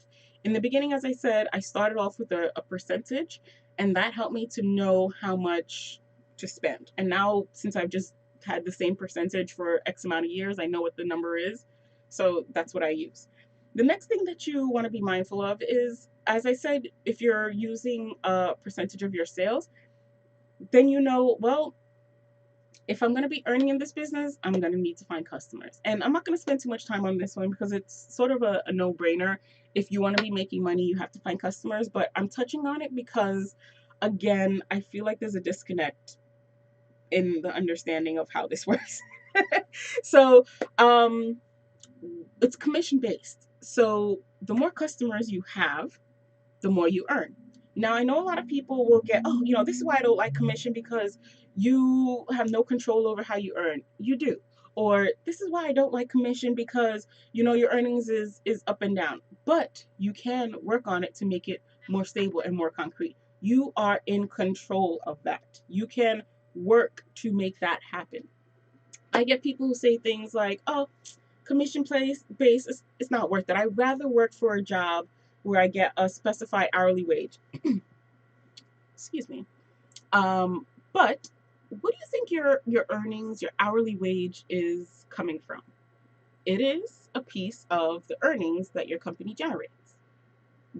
[SPEAKER 1] In the beginning, as I said, I started off with a percentage, and that helped me to know how much to spend. And now, since I've just had the same percentage for X amount of years, I know what the number is. So that's what I use. The next thing that you want to be mindful of is, as I said, if you're using a percentage of your sales, then well, if I'm going to be earning in this business, I'm going to need to find customers. And I'm not going to spend too much time on this one because it's sort of a no-brainer. If you want to be making money, you have to find customers. But I'm touching on it because, again, I feel like there's a disconnect in the understanding of how this works. So, it's commission based. So the more customers you have, the more you earn. Now, I know a lot of people will get, oh, this is why I don't like commission because you have no control over how you earn. You do. Or this is why I don't like commission because, your earnings is up and down. But you can work on it to make it more stable and more concrete. You are in control of that. You can work to make that happen. I get people who say things like, oh, commission base, it's not worth it. I'd rather work for a job where I get a specified hourly wage. Excuse me. But what do you think your earnings, your hourly wage is coming from? It is a piece of the earnings that your company generates.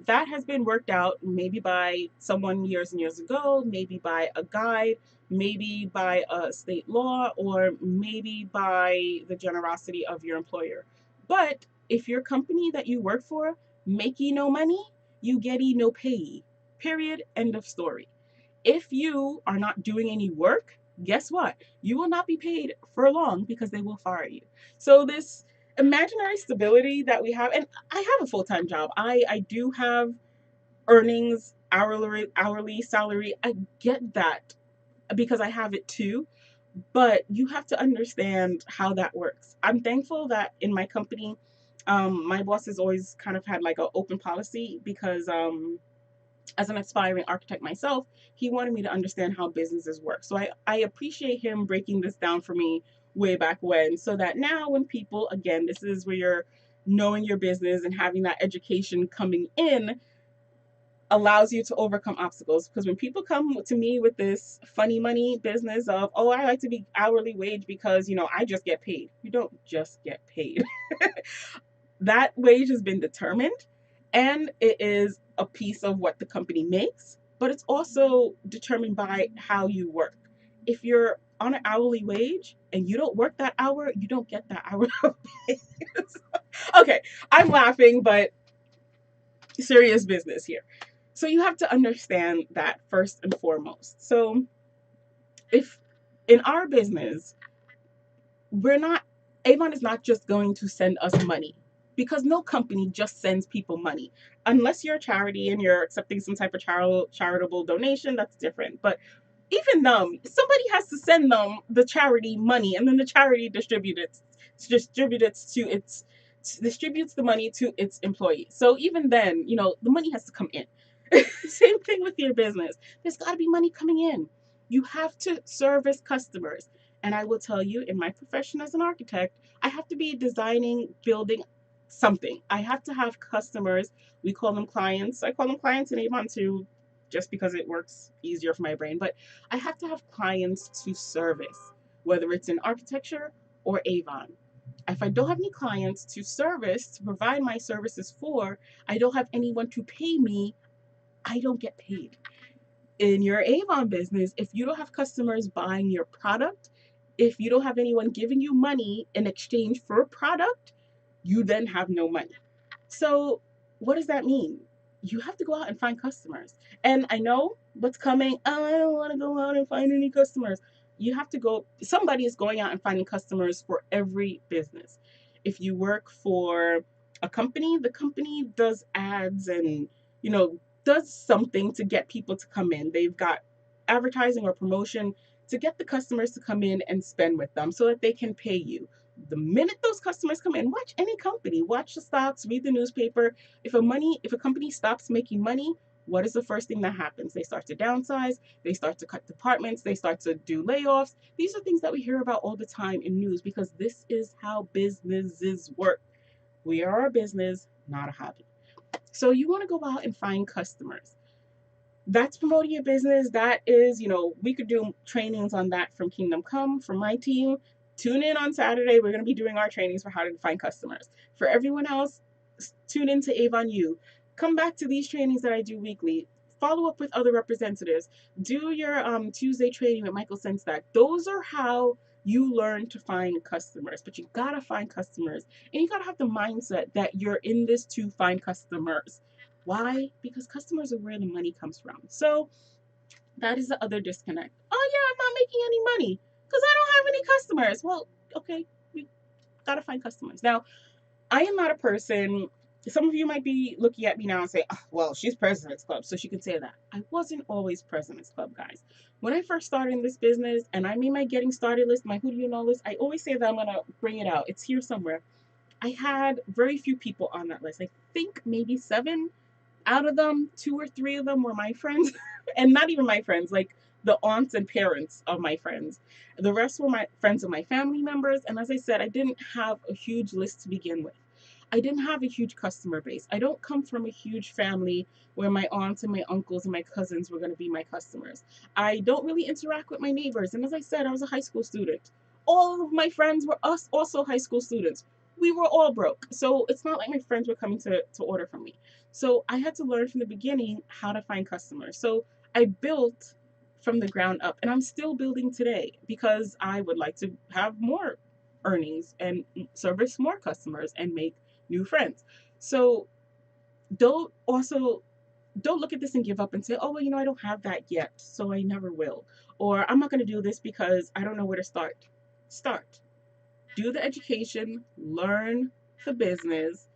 [SPEAKER 1] That has been worked out maybe by someone years and years ago, maybe by a guide, maybe by a state law, or maybe by the generosity of your employer. But if your company that you work for make ye no money, you get ye no pay. Period. End of story. If you are not doing any work, guess what? You will not be paid for long because they will fire you. So this imaginary stability that we have, and I have a full-time job. I do have earnings, hourly salary. I get that because I have it too, but you have to understand how that works. I'm thankful that in my company, my boss has always kind of had like an open policy because as an aspiring architect myself, he wanted me to understand how businesses work. So I appreciate him breaking this down for me way back when, so that now when people, again, this is where you're knowing your business and having that education coming in allows you to overcome obstacles. Because when people come to me with this funny money business of, oh, I like to be hourly wage because, I just get paid. You don't just get paid. That wage has been determined, and it is a piece of what the company makes, but it's also determined by how you work. If you're on an hourly wage and you don't work that hour, you don't get that hour of pay. Okay, I'm laughing, but serious business here. So you have to understand that first and foremost. So if in our business, Avon is not just going to send us money, because no company just sends people money. Unless you're a charity and you're accepting some type of charitable donation, that's different. But even them, somebody has to send them the charity money, and then the charity distributes the money to its employees. So even then, the money has to come in. Same thing with your business. There's got to be money coming in. You have to service customers. And I will tell you, in my profession as an architect, I have to be designing, building something. I have to have customers. We call them clients. I call them clients in Avon too, just because it works easier for my brain. But I have to have clients to service, whether it's in architecture or Avon. If I don't have any clients to service, to provide my services for, I don't have anyone to pay me, I don't get paid. In your Avon business, if you don't have customers buying your product, if you don't have anyone giving you money in exchange for a product, you then have no money. So what does that mean? You have to go out and find customers. And I know what's coming. Oh, I don't want to go out and find any customers. You have to go, somebody is going out and finding customers for every business. If you work for a company, the company does ads and, does something to get people to come in. They've got advertising or promotion to get the customers to come in and spend with them so that they can pay you. The minute those customers come in, watch any company, watch the stocks, read the newspaper. If a company stops making money, what is the first thing that happens? They start to downsize, they start to cut departments, they start to do layoffs. These are things that we hear about all the time in news because this is how businesses work. We are a business, not a hobby. So you want to go out and find customers. That's promoting your business. That is, we could do trainings on that from Kingdom Come, from my team. Tune in on Saturday. We're going to be doing our trainings for how to find customers. For everyone else, tune in to Avon U. Come back to these trainings that I do weekly. follow up with other representatives, do your Tuesday training with Michael Senstack. Those are how you learn to find customers. But you gotta find customers, and you gotta have the mindset that you're in this to find customers. Why? Because customers are where the money comes from. So that is the other disconnect. Oh yeah, I'm not making any money because I don't have any customers. Well, okay, we gotta find customers. Now, I am not a person. Some of you might be looking at me now and say, oh, well, she's President's Club, so she can say that. I wasn't always President's Club, guys. When I first started in this business and I made my getting started list, my who do you know list, I always say that I'm going to bring it out. It's here somewhere. I had very few people on that list. I think maybe 7 out of them, 2 or 3 of them were my friends, and not even my friends, like the aunts and parents of my friends. The rest were my friends of my family members. And as I said, I didn't have a huge list to begin with. I didn't have a huge customer base. I don't come from a huge family where my aunts and my uncles and my cousins were going to be my customers. I don't really interact with my neighbors. And as I said, I was a high school student. All of my friends were us also high school students. We were all broke. So it's not like my friends were coming to order from me. So I had to learn from the beginning how to find customers. So I built from the ground up, and I'm still building today because I would like to have more earnings and service more customers and make new friends. So don't also don't look at this and give up and say, oh well, I don't have that yet, so I never will. Or I'm not going to do this because I don't know where to start. Start. Do the education, learn the business,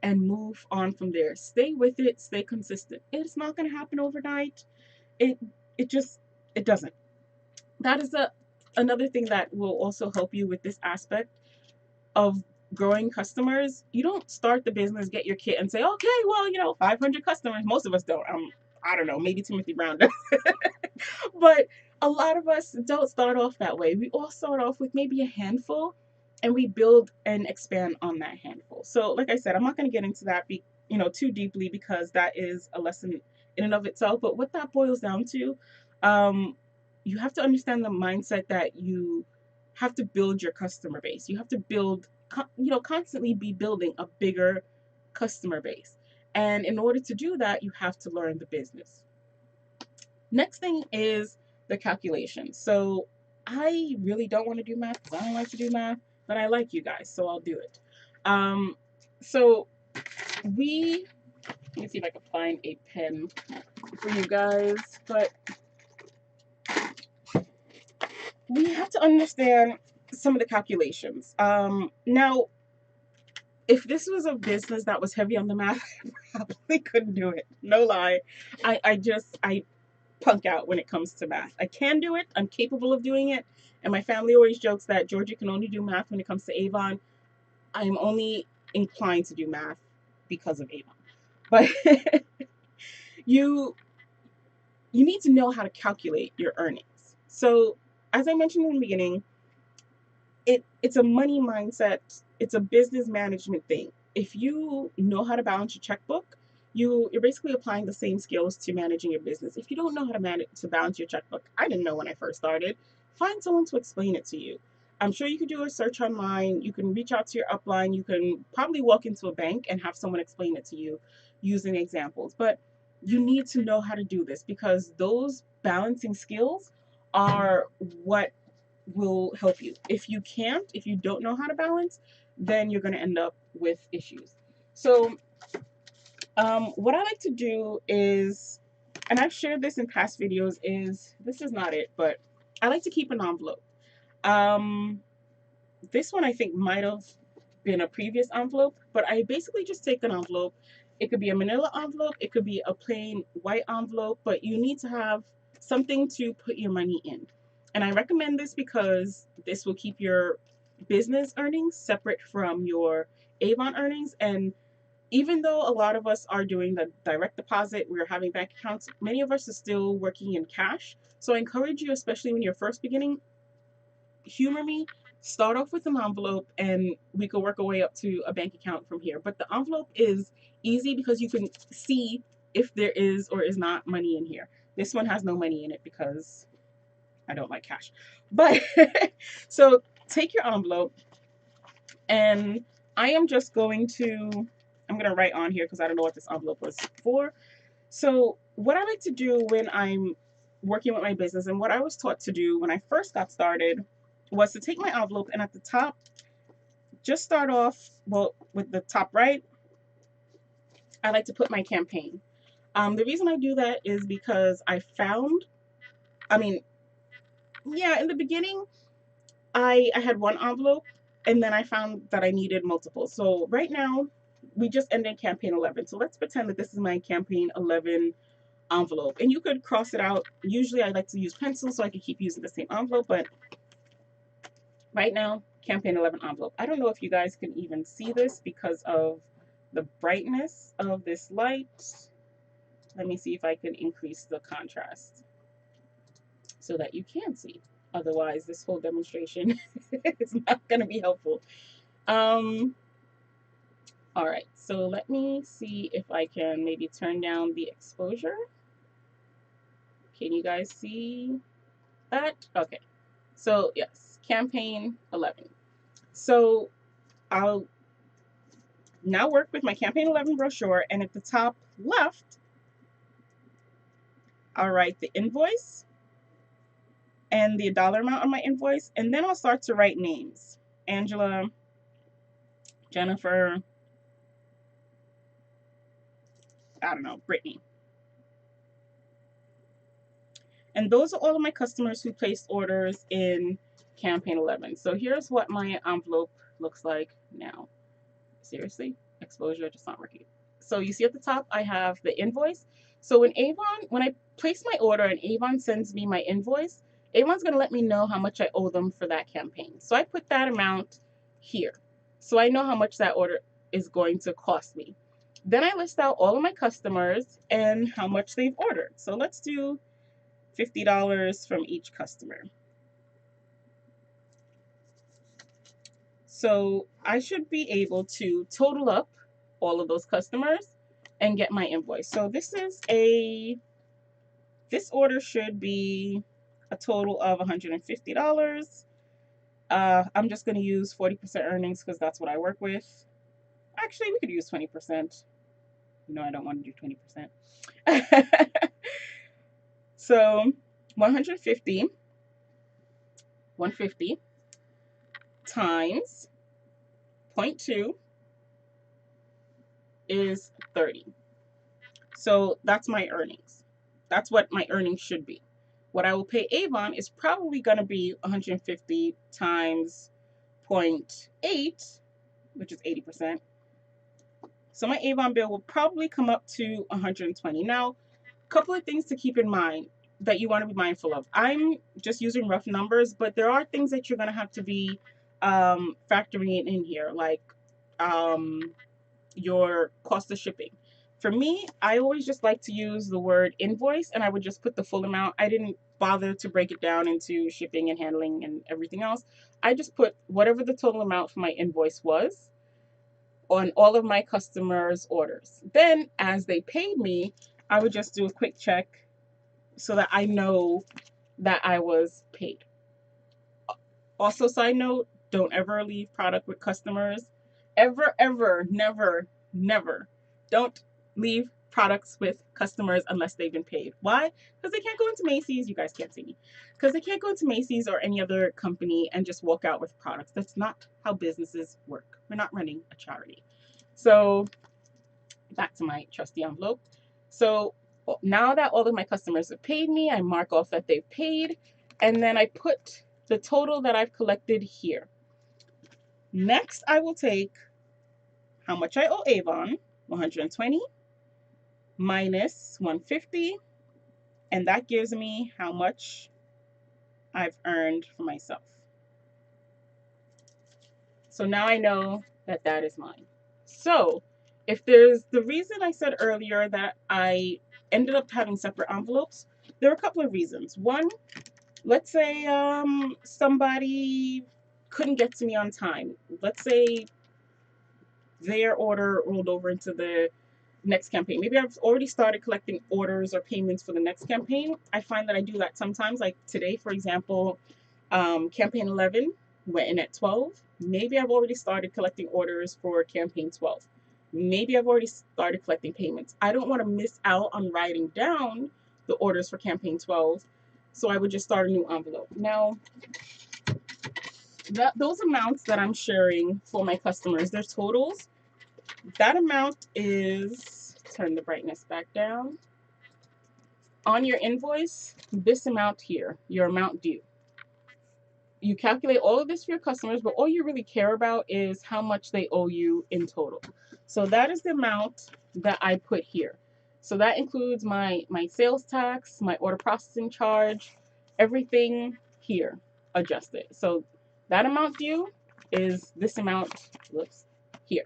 [SPEAKER 1] and move on from there. Stay with it, stay consistent. It's not going to happen overnight. It it just it doesn't. That is another thing that will also help you with this aspect of growing customers. You don't start the business, get your kit, and say, okay, well, 500 customers. Most of us don't. I don't know, maybe Timothy Brown does. But a lot of us don't start off that way. We all start off with maybe a handful, and we build and expand on that handful. So, like I said, I'm not going to get into that, too deeply because that is a lesson in and of itself. But what that boils down to, you have to understand the mindset that you have to build your customer base. You have to constantly be building a bigger customer base. And in order to do that, you have to learn the business. Next thing is the calculation. So I really don't want to do math because I don't like to do math, but I like you guys, so I'll do it. So let me see if I can find a pen for you guys, but we have to understand some of the calculations. Now, if this was a business that was heavy on the math, I probably couldn't do it. No lie. I punk out when it comes to math. I can do it. I'm capable of doing it. And my family always jokes that Georgia can only do math when it comes to Avon. I'm only inclined to do math because of Avon. But you need to know how to calculate your earnings. So as I mentioned in the beginning, it's a money mindset. It's a business management thing. If you know how to balance your checkbook, you're basically applying the same skills to managing your business. If you don't know how to balance your checkbook, I didn't know when I first started. Find someone to explain it to you. I'm sure you could do a search online. You can reach out to your upline. You can probably walk into a bank and have someone explain it to you using examples. But you need to know how to do this because those balancing skills are what will help you. If you don't know how to balance, then you're going to end up with issues. So what I like to do is, and I've shared this in past videos, this is not it, but I like to keep an envelope. This one I think might have been a previous envelope, but I basically just take an envelope. It could be a manila envelope, it could be a plain white envelope, but you need to have something to put your money in. And I recommend this because this will keep your business earnings separate from your Avon earnings. And even though a lot of us are doing the direct deposit, we're having bank accounts, many of us are still working in cash. So I encourage you, especially when you're first beginning, humor me, start off with an envelope and we could work our way up to a bank account from here. But the envelope is easy because you can see if there is or is not money in here. This one has no money in it because I don't like cash. But so take your envelope, and I'm going to write on here because I don't know what this envelope was for. So what I like to do when I'm working with my business, and what I was taught to do when I first got started, was to take my envelope and at the top, just start off, well, with the top right, I like to put my campaign. The reason I do that is because I found, I mean, yeah, in the beginning, I had one envelope and then I found that I needed multiple. So right now, we just ended campaign 11. So let's pretend that this is my campaign 11 envelope. And you could cross it out. Usually I like to use pencil so I can keep using the same envelope, but right now, campaign 11 envelope. I don't know if you guys can even see this because of the brightness of this light. Let me see if I can increase the contrast so that you can see. Otherwise, this whole demonstration is not going to be helpful. Um, all right, so let me see if I can maybe turn down the exposure. Can you guys see that? Okay, so yes, campaign 11. So I'll now work with my campaign 11 brochure, and at the top left, I'll write the invoice and the dollar amount on my invoice, and then I'll start to write names. Angela, Jennifer, I don't know, Brittany. And those are all of my customers who placed orders in campaign 11. So here's what my envelope looks like now. Seriously, exposure just not working. So you see at the top, I have the invoice. So when Avon, when I place my order and Avon sends me my invoice, Avon's going to let me know how much I owe them for that campaign. So I put that amount here. So I know how much that order is going to cost me. Then I list out all of my customers and how much they've ordered. So let's do $50 from each customer. So I should be able to total up all of those customers and get my invoice. So this order should be a total of $150. I'm just going to use 40% earnings because that's what I work with. Actually, we could use 20%. No, I don't want to do 20%. So 150 times 0.2 is 30. So that's my earnings. That's what my earnings should be. What I will pay Avon is probably going to be 150 times 0.8, which is 80%. So my Avon bill will probably come up to 120. Now, a couple of things to keep in mind that you want to be mindful of. I'm just using rough numbers, but there are things that you're going to have to be factoring in here, like your cost of shipping. For me, I always just like to use the word invoice and I would just put the full amount. I didn't bother to break it down into shipping and handling and everything else. I just put whatever the total amount for my invoice was on all of my customers' orders. Then as they paid me, I would just do a quick check so that I know that I was paid. Also, side note, don't ever leave product with customers. Ever, never. Don't leave products with customers unless they've been paid. Why? Because they can't go into Macy's. You guys can't see me. Because they can't go into Macy's or any other company and just walk out with products. That's not how businesses work. We're not running a charity. So back to my trusty envelope. So now that all of my customers have paid me, I mark off that they've paid, and then I put the total that I've collected here. Next, I will take how much I owe Avon, 120 minus 150, and that gives me how much I've earned for myself. So now I know that that is mine. So if there's the reason I said earlier that I ended up having separate envelopes, there are a couple of reasons. One, let's say somebody couldn't get to me on time. Let's say their order rolled over into the next campaign. Maybe I've already started collecting orders or payments for the next campaign. I find that I do that sometimes. Like today, for example, campaign 11 went in at 12. Maybe I've already started collecting orders for campaign 12. Maybe I've already started collecting payments. I don't want to miss out on writing down the orders for campaign 12. So I would just start a new envelope. Now, those amounts that I'm sharing for my customers, their totals, that amount is, turn the brightness back down. On your invoice, this amount here, your amount due. You calculate all of this for your customers, but all you really care about is how much they owe you in total. So that is the amount that I put here. So that includes my sales tax, my order processing charge, everything here adjusted. So that amount due is this amount, whoops, here.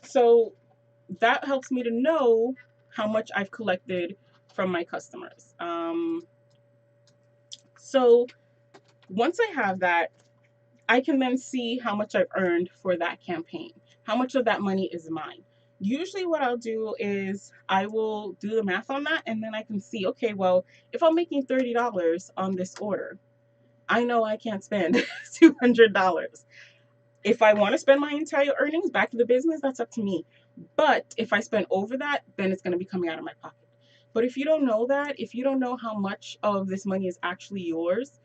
[SPEAKER 1] So that helps me to know how much I've collected from my customers. So once I have that, I can then see how much I've earned for that campaign. How much of that money is mine? Usually what I'll do is I will do the math on that, and then I can see, okay, well, if I'm making $30 on this order, I know I can't spend $200. If I want to spend my entire earnings back to the business, that's up to me. But if I spend over that, then it's going to be coming out of my pocket. But if you don't know that, if you don't know how much of this money is actually yours,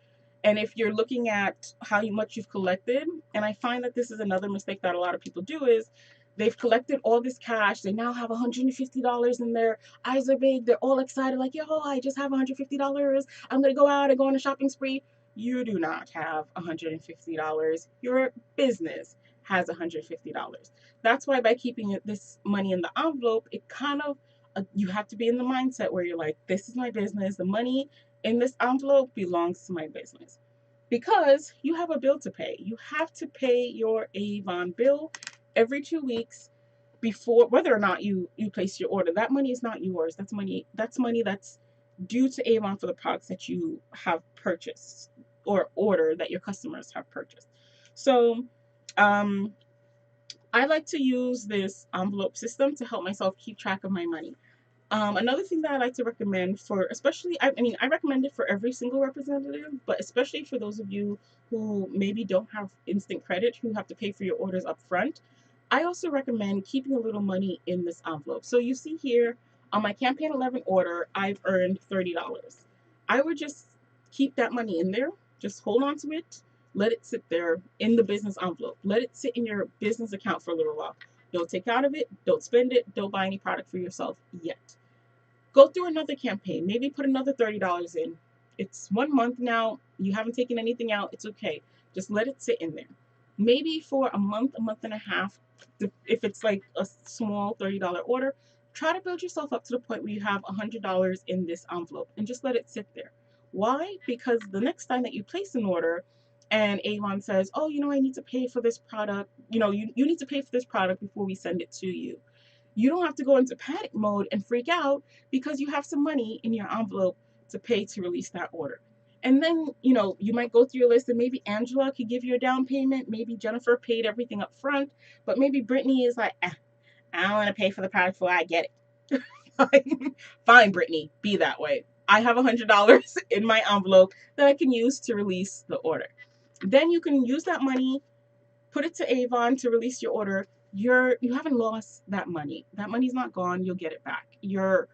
[SPEAKER 1] and if you're looking at how much you've collected, and I find that this is another mistake that a lot of people do, is they've collected all this cash. They now have $150 in their eyes are big. They're all excited, like, yo, I just have $150. I'm going to go out and go on a shopping spree. You do not have $150. Your business has $150. That's why by keeping this money in the envelope, it kind of, you have to be in the mindset where you're like, this is my business. The money in this envelope belongs to my business, because you have a bill to pay. You have to pay your Avon bill every 2 weeks before, whether or not you place your order. That money is not yours. That's money that's due to Avon for the products that you have purchased or order that your customers have purchased. So I like to use this envelope system to help myself keep track of my money. Another thing that I like to recommend for, especially, I mean, I recommend it for every single representative, but especially for those of you who maybe don't have instant credit, who have to pay for your orders up front, I also recommend keeping a little money in this envelope. So you see here on my campaign 11 order, I've earned $30. I would just keep that money in there, just hold on to it, let it sit there in the business envelope, let it sit in your business account for a little while. Don't take out of it, don't spend it, don't buy any product for yourself yet. Go through another campaign, maybe put another $30 in. It's 1 month now, you haven't taken anything out, it's okay. Just let it sit in there. Maybe for a month and a half, if it's like a small $30 order, try to build yourself up to the point where you have $100 in this envelope and just let it sit there. Why? Because the next time that you place an order and Avon says, oh, I need to pay for this product, you need to pay for this product before we send it to you. You don't have to go into panic mode and freak out because you have some money in your envelope to pay to release that order. And then, you might go through your list and maybe Angela could give you a down payment. Maybe Jennifer paid everything up front, but maybe Brittany is like, I don't want to pay for the product before I get it. Fine, Brittany, be that way. I have $100 in my envelope that I can use to release the order. Then you can use that money, put it to Avon to release your order. You haven't lost that money. That money's not gone. You'll get it back. You're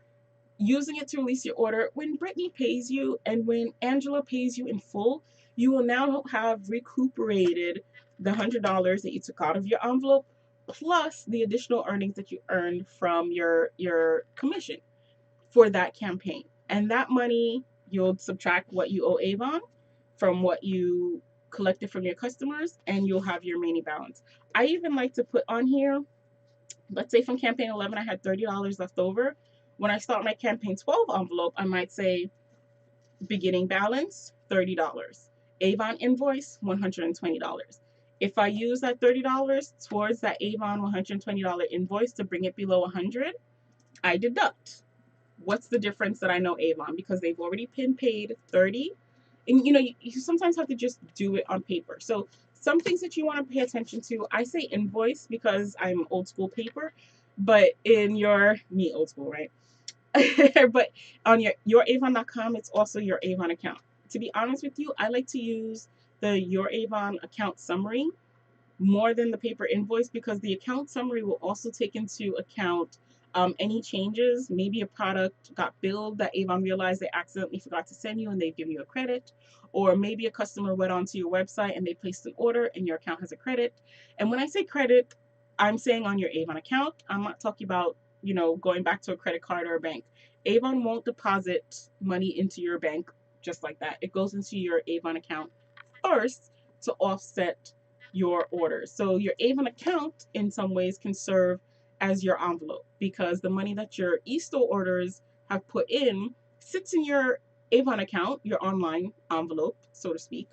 [SPEAKER 1] using it to release your order. When Brittany pays you and when Angela pays you in full, you will now have recuperated the $100 that you took out of your envelope, plus the additional earnings that you earned from your commission for that campaign. And that money, you'll subtract what you owe Avon from what you collected from your customers, and you'll have your remaining balance. I even like to put on here, let's say from campaign 11, I had $30 left over. When I start my campaign 12 envelope, I might say beginning balance, $30. Avon invoice, $120. If I use that $30 towards that Avon $120 invoice to bring it below 100, I deduct. What's the difference that I know Avon? Because they've already been paid 30. And you sometimes have to just do it on paper. So some things that you want to pay attention to, I say invoice because I'm old school paper, but me old school, right? But on your Avon.com, it's also your Avon account. To be honest with you, I like to use the Your Avon account summary more than the paper invoice, because the account summary will also take into account any changes. Maybe a product got billed that Avon realized they accidentally forgot to send you and they've given you a credit. Or maybe a customer went onto your website and they placed an order and your account has a credit. And when I say credit, I'm saying on your Avon account. I'm not talking about, going back to a credit card or a bank. Avon won't deposit money into your bank just like that. It goes into your Avon account first to offset your orders. So your Avon account in some ways can serve as your envelope, because the money that your e-store orders have put in sits in your Avon account, your online envelope, so to speak,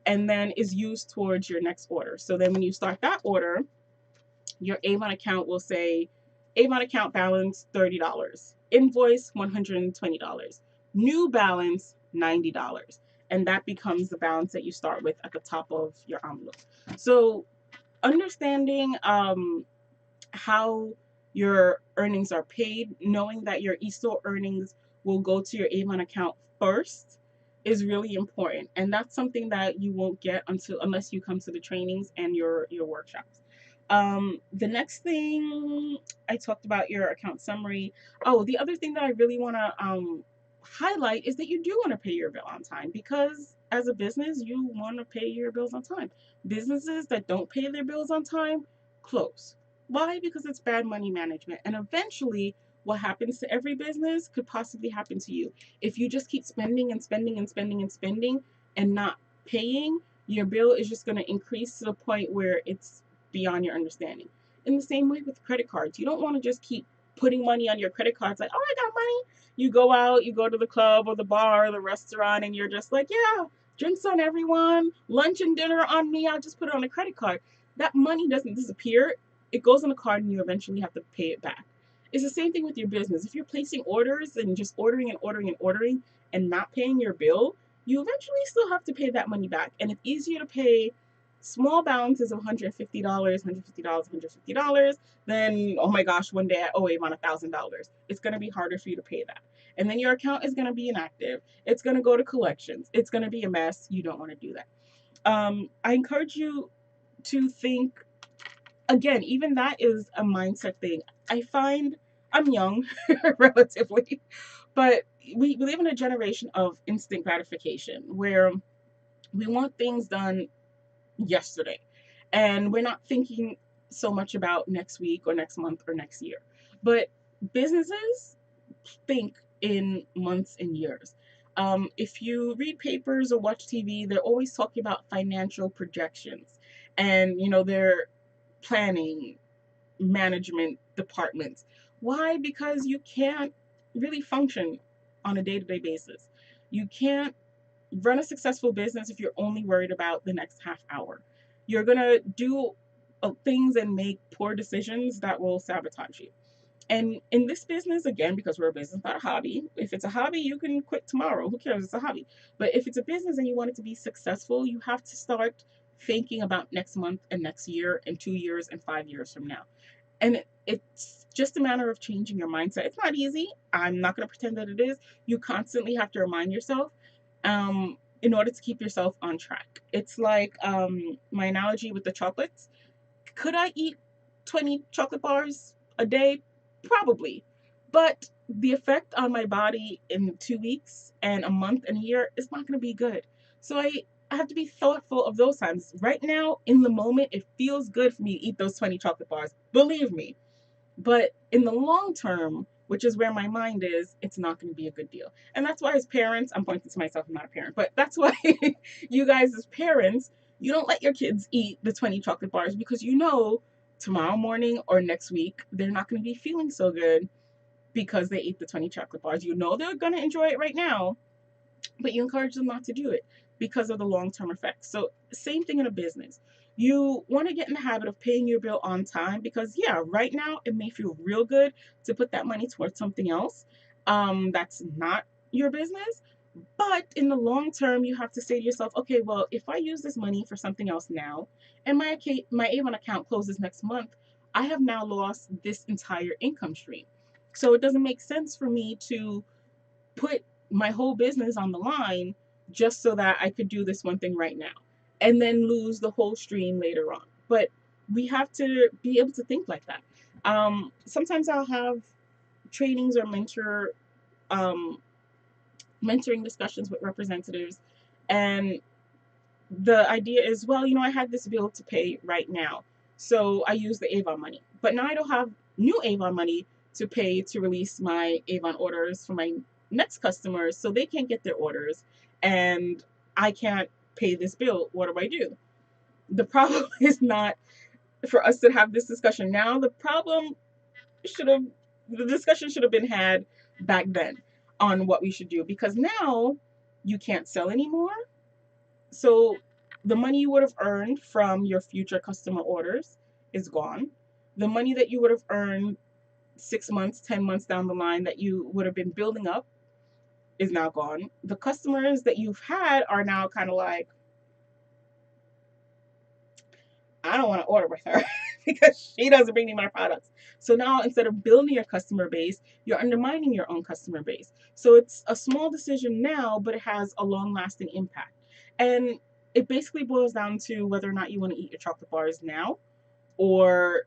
[SPEAKER 1] and then is used towards your next order. So then when you start that order, your Avon account will say Avon account balance $30, invoice $120, new balance $90. And that becomes the balance that you start with at the top of your envelope. So understanding how your earnings are paid, knowing that your eStore earnings will go to your Avon account first is really important. And that's something that you won't get unless you come to the trainings and your workshops. The next thing I talked about your account summary. Oh, the other thing that I really want to highlight is that you do want to pay your bill on time, because as a business, you want to pay your bills on time. Businesses that don't pay their bills on time close. Why? Because it's bad money management. And eventually, what happens to every business could possibly happen to you. If you just keep spending and spending and spending and spending and not paying, your bill is just going to increase to the point where it's beyond your understanding. In the same way with credit cards, you don't want to just keep putting money on your credit cards like, oh, I got money. You go out, you go to the club or the bar or the restaurant, and you're just like, yeah, drinks on everyone, lunch and dinner on me. I'll just put it on a credit card. That money doesn't disappear. It goes on a card and you eventually have to pay it back. It's the same thing with your business. If you're placing orders and just ordering and ordering and ordering and not paying your bill, you eventually still have to pay that money back. And it's easier to pay small balances of $150, $150, $150 than, oh my gosh, one day I owe Avon $1,000. It's going to be harder for you to pay that. And then your account is going to be inactive. It's going to go to collections. It's going to be a mess. You don't want to do that. I encourage you to think, again, even that is a mindset thing. I find I'm young, relatively, but we live in a generation of instant gratification where we want things done yesterday, and we're not thinking so much about next week or next month or next year. But businesses think in months and years. If you read papers or watch TV, they're always talking about financial projections, and they're planning management departments. Why? Because you can't really function on a day-to-day basis. You can't run a successful business if you're only worried about the next half hour. You're going to do things and make poor decisions that will sabotage you. And in this business, again, because we're a business, not a hobby, if it's a hobby, you can quit tomorrow. Who cares? It's a hobby. But if it's a business and you want it to be successful, you have to start thinking about next month and next year and 2 years and 5 years from now. And it's just a matter of changing your mindset. It's not easy. I'm not going to pretend that it is. You constantly have to remind yourself in order to keep yourself on track. It's like my analogy with the chocolates. Could I eat 20 chocolate bars a day? Probably. But the effect on my body in 2 weeks and a month and a year is not going to be good. So I have to be thoughtful of those times. Right now, in the moment, it feels good for me to eat those 20 chocolate bars. Believe me. But in the long term, which is where my mind is, it's not going to be a good deal. And that's why as parents, I'm pointing to myself, I'm not a parent, but that's why you guys as parents, you don't let your kids eat the 20 chocolate bars, because tomorrow morning or next week, they're not going to be feeling so good because they ate the 20 chocolate bars. They're going to enjoy it right now, but you encourage them not to do it because of the long-term effects. So same thing in a business. You want to get in the habit of paying your bill on time, because right now it may feel real good to put that money towards something else that's not your business. But in the long term, you have to say to yourself, okay, well, if I use this money for something else now and my Avon account closes next month, I have now lost this entire income stream. So it doesn't make sense for me to put my whole business on the line just so that I could do this one thing right now and then lose the whole stream later on. but we have to be able to think like that. Sometimes I'll have trainings or um, mentoring discussions with representatives, and the idea is, well, I had this bill to pay right now, so I use the Avon money, but now I don't have new Avon money to pay to release my Avon orders for my next customers, so they can't get their orders, and I can't pay this bill. What do I do? The problem is not for us to have this discussion now. Should have the discussion should have been had back then on what we should do, because now you can't sell anymore. So the money you would have earned from your future customer orders is gone. The money that you would have earned 6 months, 10 months down the line that you would have been building up is now gone. The customers that you've had are now kind of like, I don't want to order with her because she doesn't bring me my products. So now instead of building your customer base, you're undermining your own customer base. So it's a small decision now, but it has a long lasting impact. And it basically boils down to whether or not you want to eat your chocolate bars now or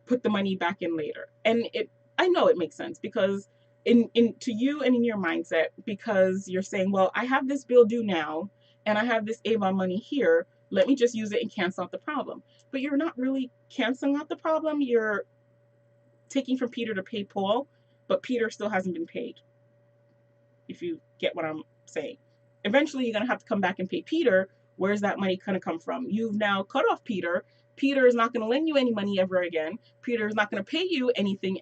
[SPEAKER 1] put the money back in later. And I know it makes sense because in to you and in your mindset, because you're saying, well, I have this bill due now and I have this Avon money here. Let me just use it and cancel out the problem. But you're not really canceling out the problem. You're taking from Peter to pay Paul, but Peter still hasn't been paid. If you get what I'm saying. Eventually you're gonna have to come back and pay Peter. Where's that money gonna come from? You've now cut off Peter. Peter is not gonna lend you any money ever again. Peter is not gonna pay you anything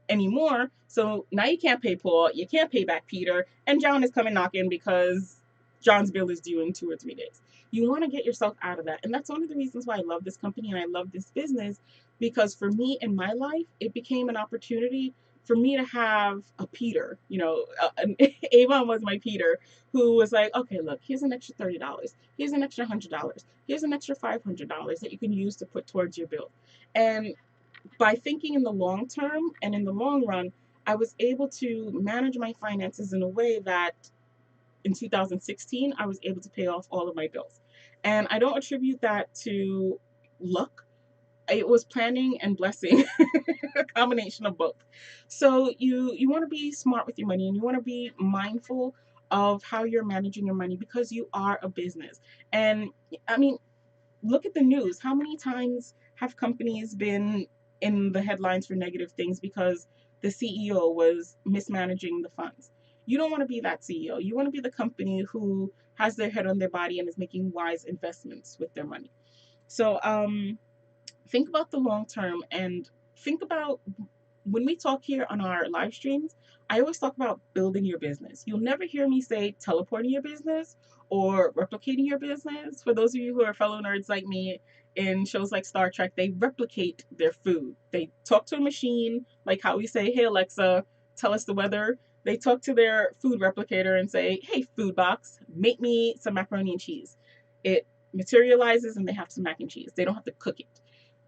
[SPEAKER 1] anymore. So now you can't pay Paul, you can't pay back Peter, and John is coming knocking because John's bill is due in 2 or 3 days. You want to get yourself out of that. And that's one of the reasons why I love this company and I love this business, because for me in my life, it became an opportunity for me to have a Peter, Avon was my Peter, who was like, okay, look, here's an extra $30. Here's an extra $100. Here's an extra $500 that you can use to put towards your bill. And by thinking in the long term and in the long run, I was able to manage my finances in a way that in 2016, I was able to pay off all of my bills. And I don't attribute that to luck. It was planning and blessing, a combination of both. So you want to be smart with your money and you want to be mindful of how you're managing your money because you are a business. And I mean, look at the news. How many times have companies been in the headlines for negative things because the CEO was mismanaging the funds? You don't want to be that CEO. You want to be the company who has their head on their body and is making wise investments with their money. So think about the long term and think about when we talk here on our live streams, I always talk about building your business. You'll never hear me say teleporting your business or replicating your business. For those of you who are fellow nerds like me, in shows like Star Trek, they replicate their food. They talk to a machine, like how we say, hey, Alexa, tell us the weather. They talk to their food replicator and say, hey, food box, make me some macaroni and cheese. It materializes and they have some mac and cheese. They don't have to cook it.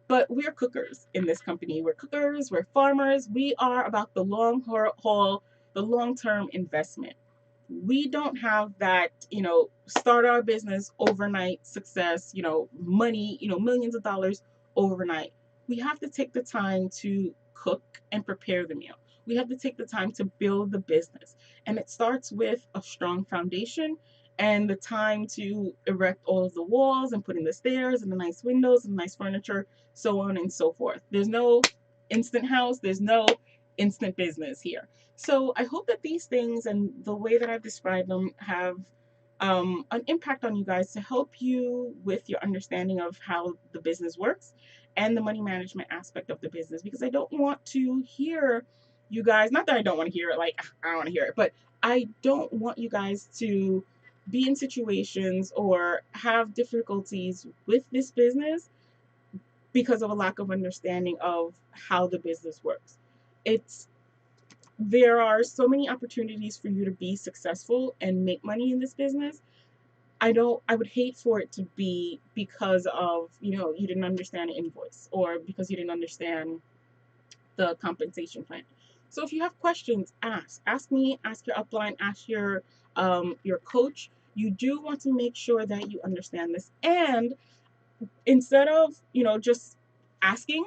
[SPEAKER 1] But we're cookers in this company. We're cookers, we're farmers. We are about the long haul, the long-term investment. We don't have that, start our business overnight success, money, millions of dollars overnight. We have to take the time to cook and prepare the meal. We have to take the time to build the business. And it starts with a strong foundation and the time to erect all of the walls and put in the stairs and the nice windows and the nice furniture, so on and so forth. There's no instant house, there's no instant business here. So I hope that these things and the way that I've described them have an impact on you guys to help you with your understanding of how the business works and the money management aspect of the business. Because I don't want to hear you guys, not that I don't want to hear it, like I don't want to hear it, but I don't want you guys to be in situations or have difficulties with this business because of a lack of understanding of how the business works. There are so many opportunities for you to be successful and make money in this business. I would hate for it to be because of, you didn't understand an invoice or because you didn't understand the compensation plan. So if you have questions, ask me, ask your upline, ask your coach. You do want to make sure that you understand this. And instead of, just asking,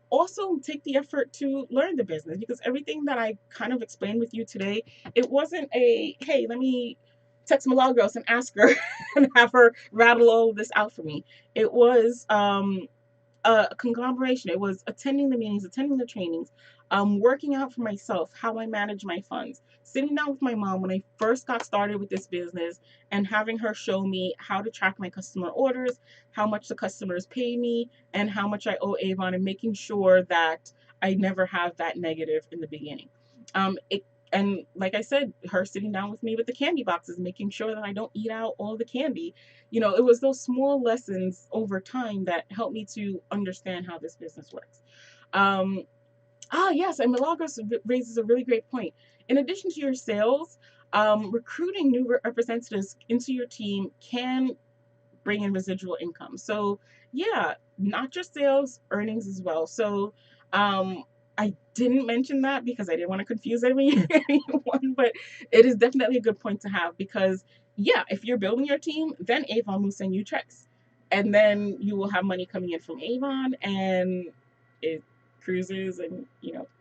[SPEAKER 1] also take the effort to learn the business, because everything that I kind of explained with you today, it wasn't a, hey, let me text Milagros and ask her and have her rattle all of this out for me. It was a conglomeration. It was attending the meetings, attending the trainings, working out for myself, how I manage my funds, sitting down with my mom when I first got started with this business and having her show me how to track my customer orders, how much the customers pay me, and how much I owe Avon, and making sure that I never have that negative in the beginning. It and like I said, her sitting down with me with the candy boxes, making sure that I don't eat out all the candy. It was those small lessons over time that helped me to understand how this business works. Um, yes, and Milagros raises a really great point. In addition to your sales, recruiting new representatives into your team can bring in residual income. So yeah, not just sales, earnings as well. So I didn't mention that because I didn't want to confuse anyone, but it is definitely a good point to have, because yeah, if you're building your team, then Avon will send you checks. And then you will have money coming in from Avon, and it cruises and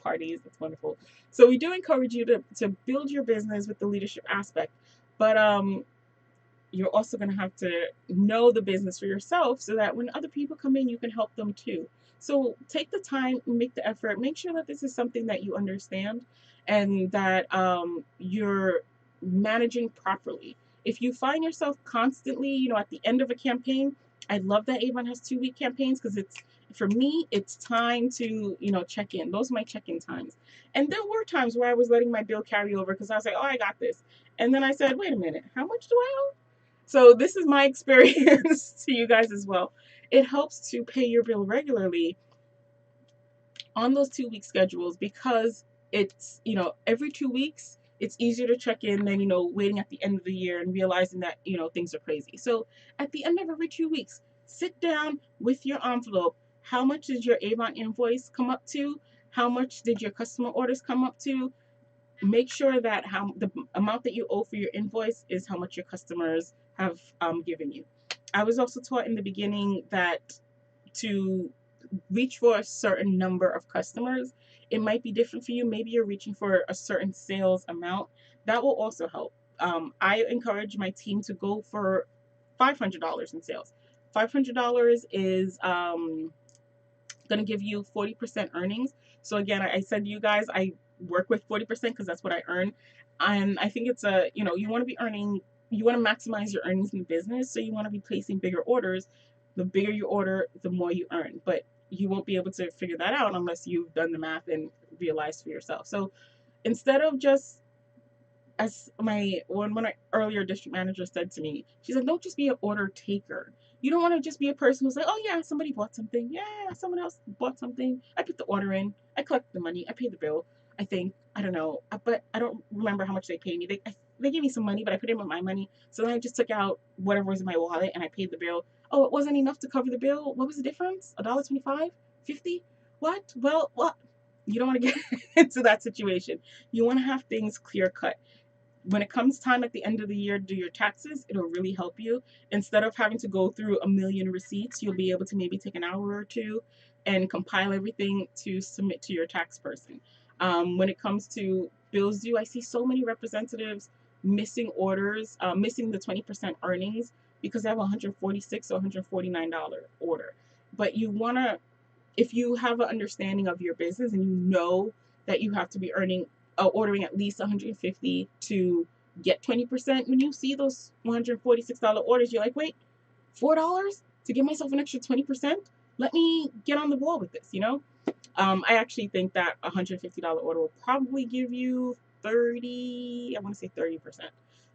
[SPEAKER 1] parties. It's wonderful. So we do encourage you to build your business with the leadership aspect. But you're also going to have to know the business for yourself, so that when other people come in, you can help them too. So take the time, make the effort, make sure that this is something that you understand, and that you're managing properly. If you find yourself constantly, at the end of a campaign, I love that Avon has 2-week campaigns, because for me, it's time to, check in. Those are my check-in times. And there were times where I was letting my bill carry over because I was like, oh, I got this. And then I said, wait a minute, how much do I owe? So this is my experience to you guys as well. It helps to pay your bill regularly on those 2-week schedules, because it's, every 2 weeks, it's easier to check in than, waiting at the end of the year and realizing that, things are crazy. So at the end of every 2 weeks, sit down with your envelope. How much did your Avon invoice come up to? How much did your customer orders come up to? Make sure that how the amount that you owe for your invoice is how much your customers have given you. I was also taught in the beginning that to reach for a certain number of customers, it might be different for you. Maybe you're reaching for a certain sales amount. That will also help. I encourage my team to go for $500 in sales. $500 is going to give you 40% earnings. So again, I said to you guys, I work with 40% because that's what I earn. And I think it's you want to be earning, you want to maximize your earnings in the business. So you want to be placing bigger orders. The bigger you order, the more you earn. But you won't be able to figure that out unless you've done the math and realized for yourself. So instead of just, as one of my earlier district managers said to me, she said, don't just be an order taker. You don't want to just be a person who's like, oh yeah, somebody bought something. Yeah, someone else bought something. I put the order in. I collect the money. I pay the bill. I think, I don't know, but I don't remember how much they paid me. They gave me some money, but I put in with my money. So then I just took out whatever was in my wallet and I paid the bill. Oh, it wasn't enough to cover the bill. What was the difference? $1.25? 50? What? Well, what? You don't want to get into that situation. You want to have things clear cut. When it comes time at the end of the year to do your taxes, it'll really help you. Instead of having to go through a million receipts, you'll be able to maybe take an hour or two and compile everything to submit to your tax person. When it comes to bills due, I see so many representatives missing orders, missing the 20% earnings because they have a $146 or $149 order. But you want to, if you have an understanding of your business and you know that you have to be ordering at least 150 to get 20%, when you see those $146 orders, you're like, wait, $4 to give myself an extra 20%? Let me get on the ball with this, I actually think that a $150 order will probably give you 30, I want to say 30%.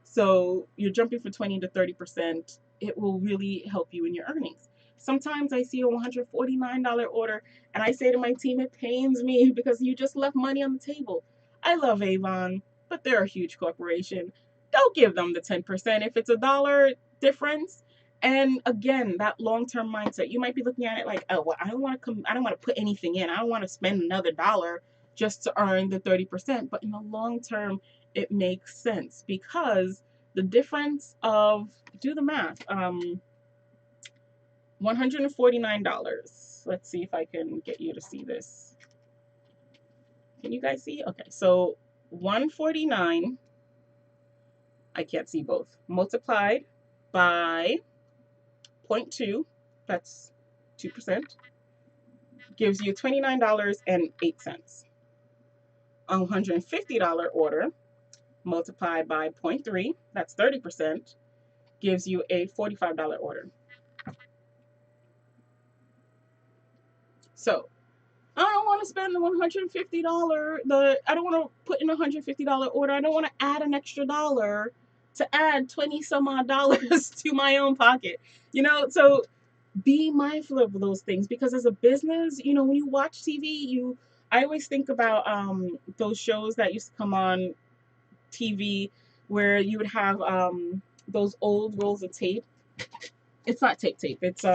[SPEAKER 1] So you're jumping from 20 to 30%. It will really help you in your earnings. Sometimes I see a $149 order and I say to my team, it pains me because you just left money on the table. I love Avon, but they're a huge corporation. Don't give them the 10%. If it's $1 difference, and again, that long-term mindset, you might be looking at it like, oh, well, I don't want to put anything in. I don't want to spend another dollar just to earn the 30%. But in the long term, it makes sense because the difference of, do the math. $149. Let's see if I can get you to see this. Can you guys see? Okay, so 149, I can't see both, multiplied by 0.2, that's 2%, gives you $29.08. A $150 order multiplied by 0.3, that's 30%, gives you a $45 order. So I don't want to spend the $150. I don't want to put in a $150 order. I don't want to add an extra dollar to add 20 some odd dollars to my own pocket. So be mindful of those things, because as a business, when you watch TV, I always think about those shows that used to come on TV where you would have those old rolls of tape. It's not tape, it's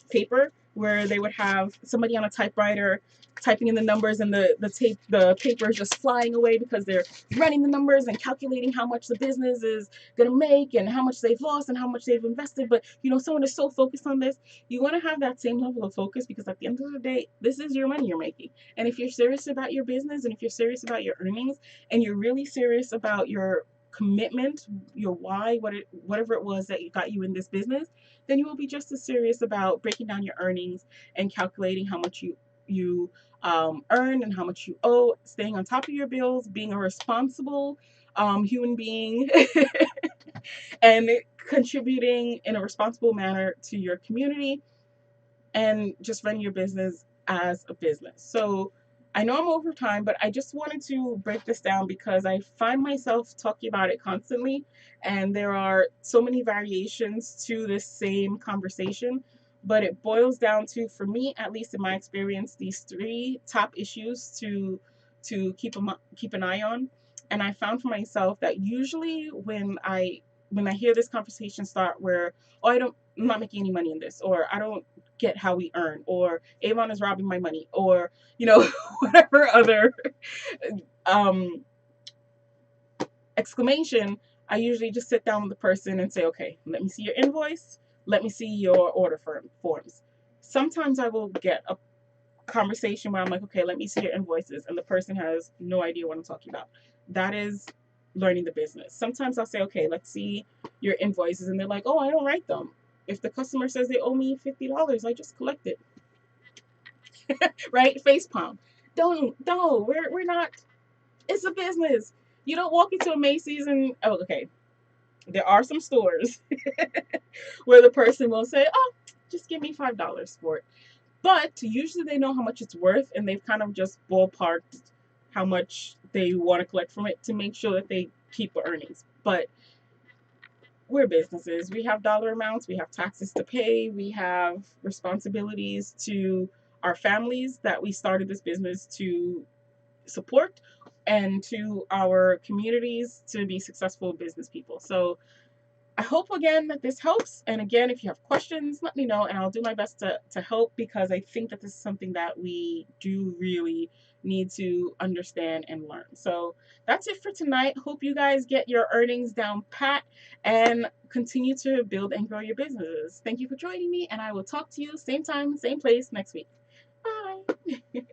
[SPEAKER 1] paper, where they would have somebody on a typewriter typing in the numbers, and the paper is just flying away because they're running the numbers and calculating how much the business is going to make and how much they've lost and how much they've invested. But someone is so focused on this. You want to have that same level of focus, because at the end of the day, this is your money you're making. And if you're serious about your business, and if you're serious about your earnings, and you're really serious about your commitment, your why, whatever it was that got you in this business, then you will be just as serious about breaking down your earnings and calculating how much you earn and how much you owe, staying on top of your bills, being a responsible human being, and contributing in a responsible manner to your community, and just running your business as a business. So I know I'm over time, but I just wanted to break this down because I find myself talking about it constantly, and there are so many variations to this same conversation. But it boils down to, for me, at least in my experience, these three top issues to keep an eye on. And I found for myself that usually when I hear this conversation start where, oh, I'm not making any money in this, or I don't get how we earn, or Avon is robbing my money, or whatever other exclamation, I usually just sit down with the person and say, okay, let me see your invoice, let me see your order forms. Sometimes I will get a conversation where I'm like, okay, let me see your invoices, and the person has no idea what I'm talking about. That is learning the business. Sometimes I'll say, okay, let's see your invoices, and they're like, oh, I don't write them. If the customer says they owe me $50, I just collect it. Right? Face palm. We're not. It's a business. You don't walk into a Macy's and, oh, okay, there are some stores where the person will say, oh, just give me $5 for it. But usually they know how much it's worth, and they've kind of just ballparked how much they want to collect from it to make sure that they keep the earnings. But we're businesses. We have dollar amounts. We have taxes to pay. We have responsibilities to our families that we started this business to support, and to our communities to be successful business people. So I hope again that this helps. And again, if you have questions, let me know, and I'll do my best to help, because I think that this is something that we do really need to understand and learn. So that's it for tonight. Hope you guys get your earnings down pat and continue to build and grow your businesses. Thank you for joining me, and I will talk to you same time, same place next week. Bye.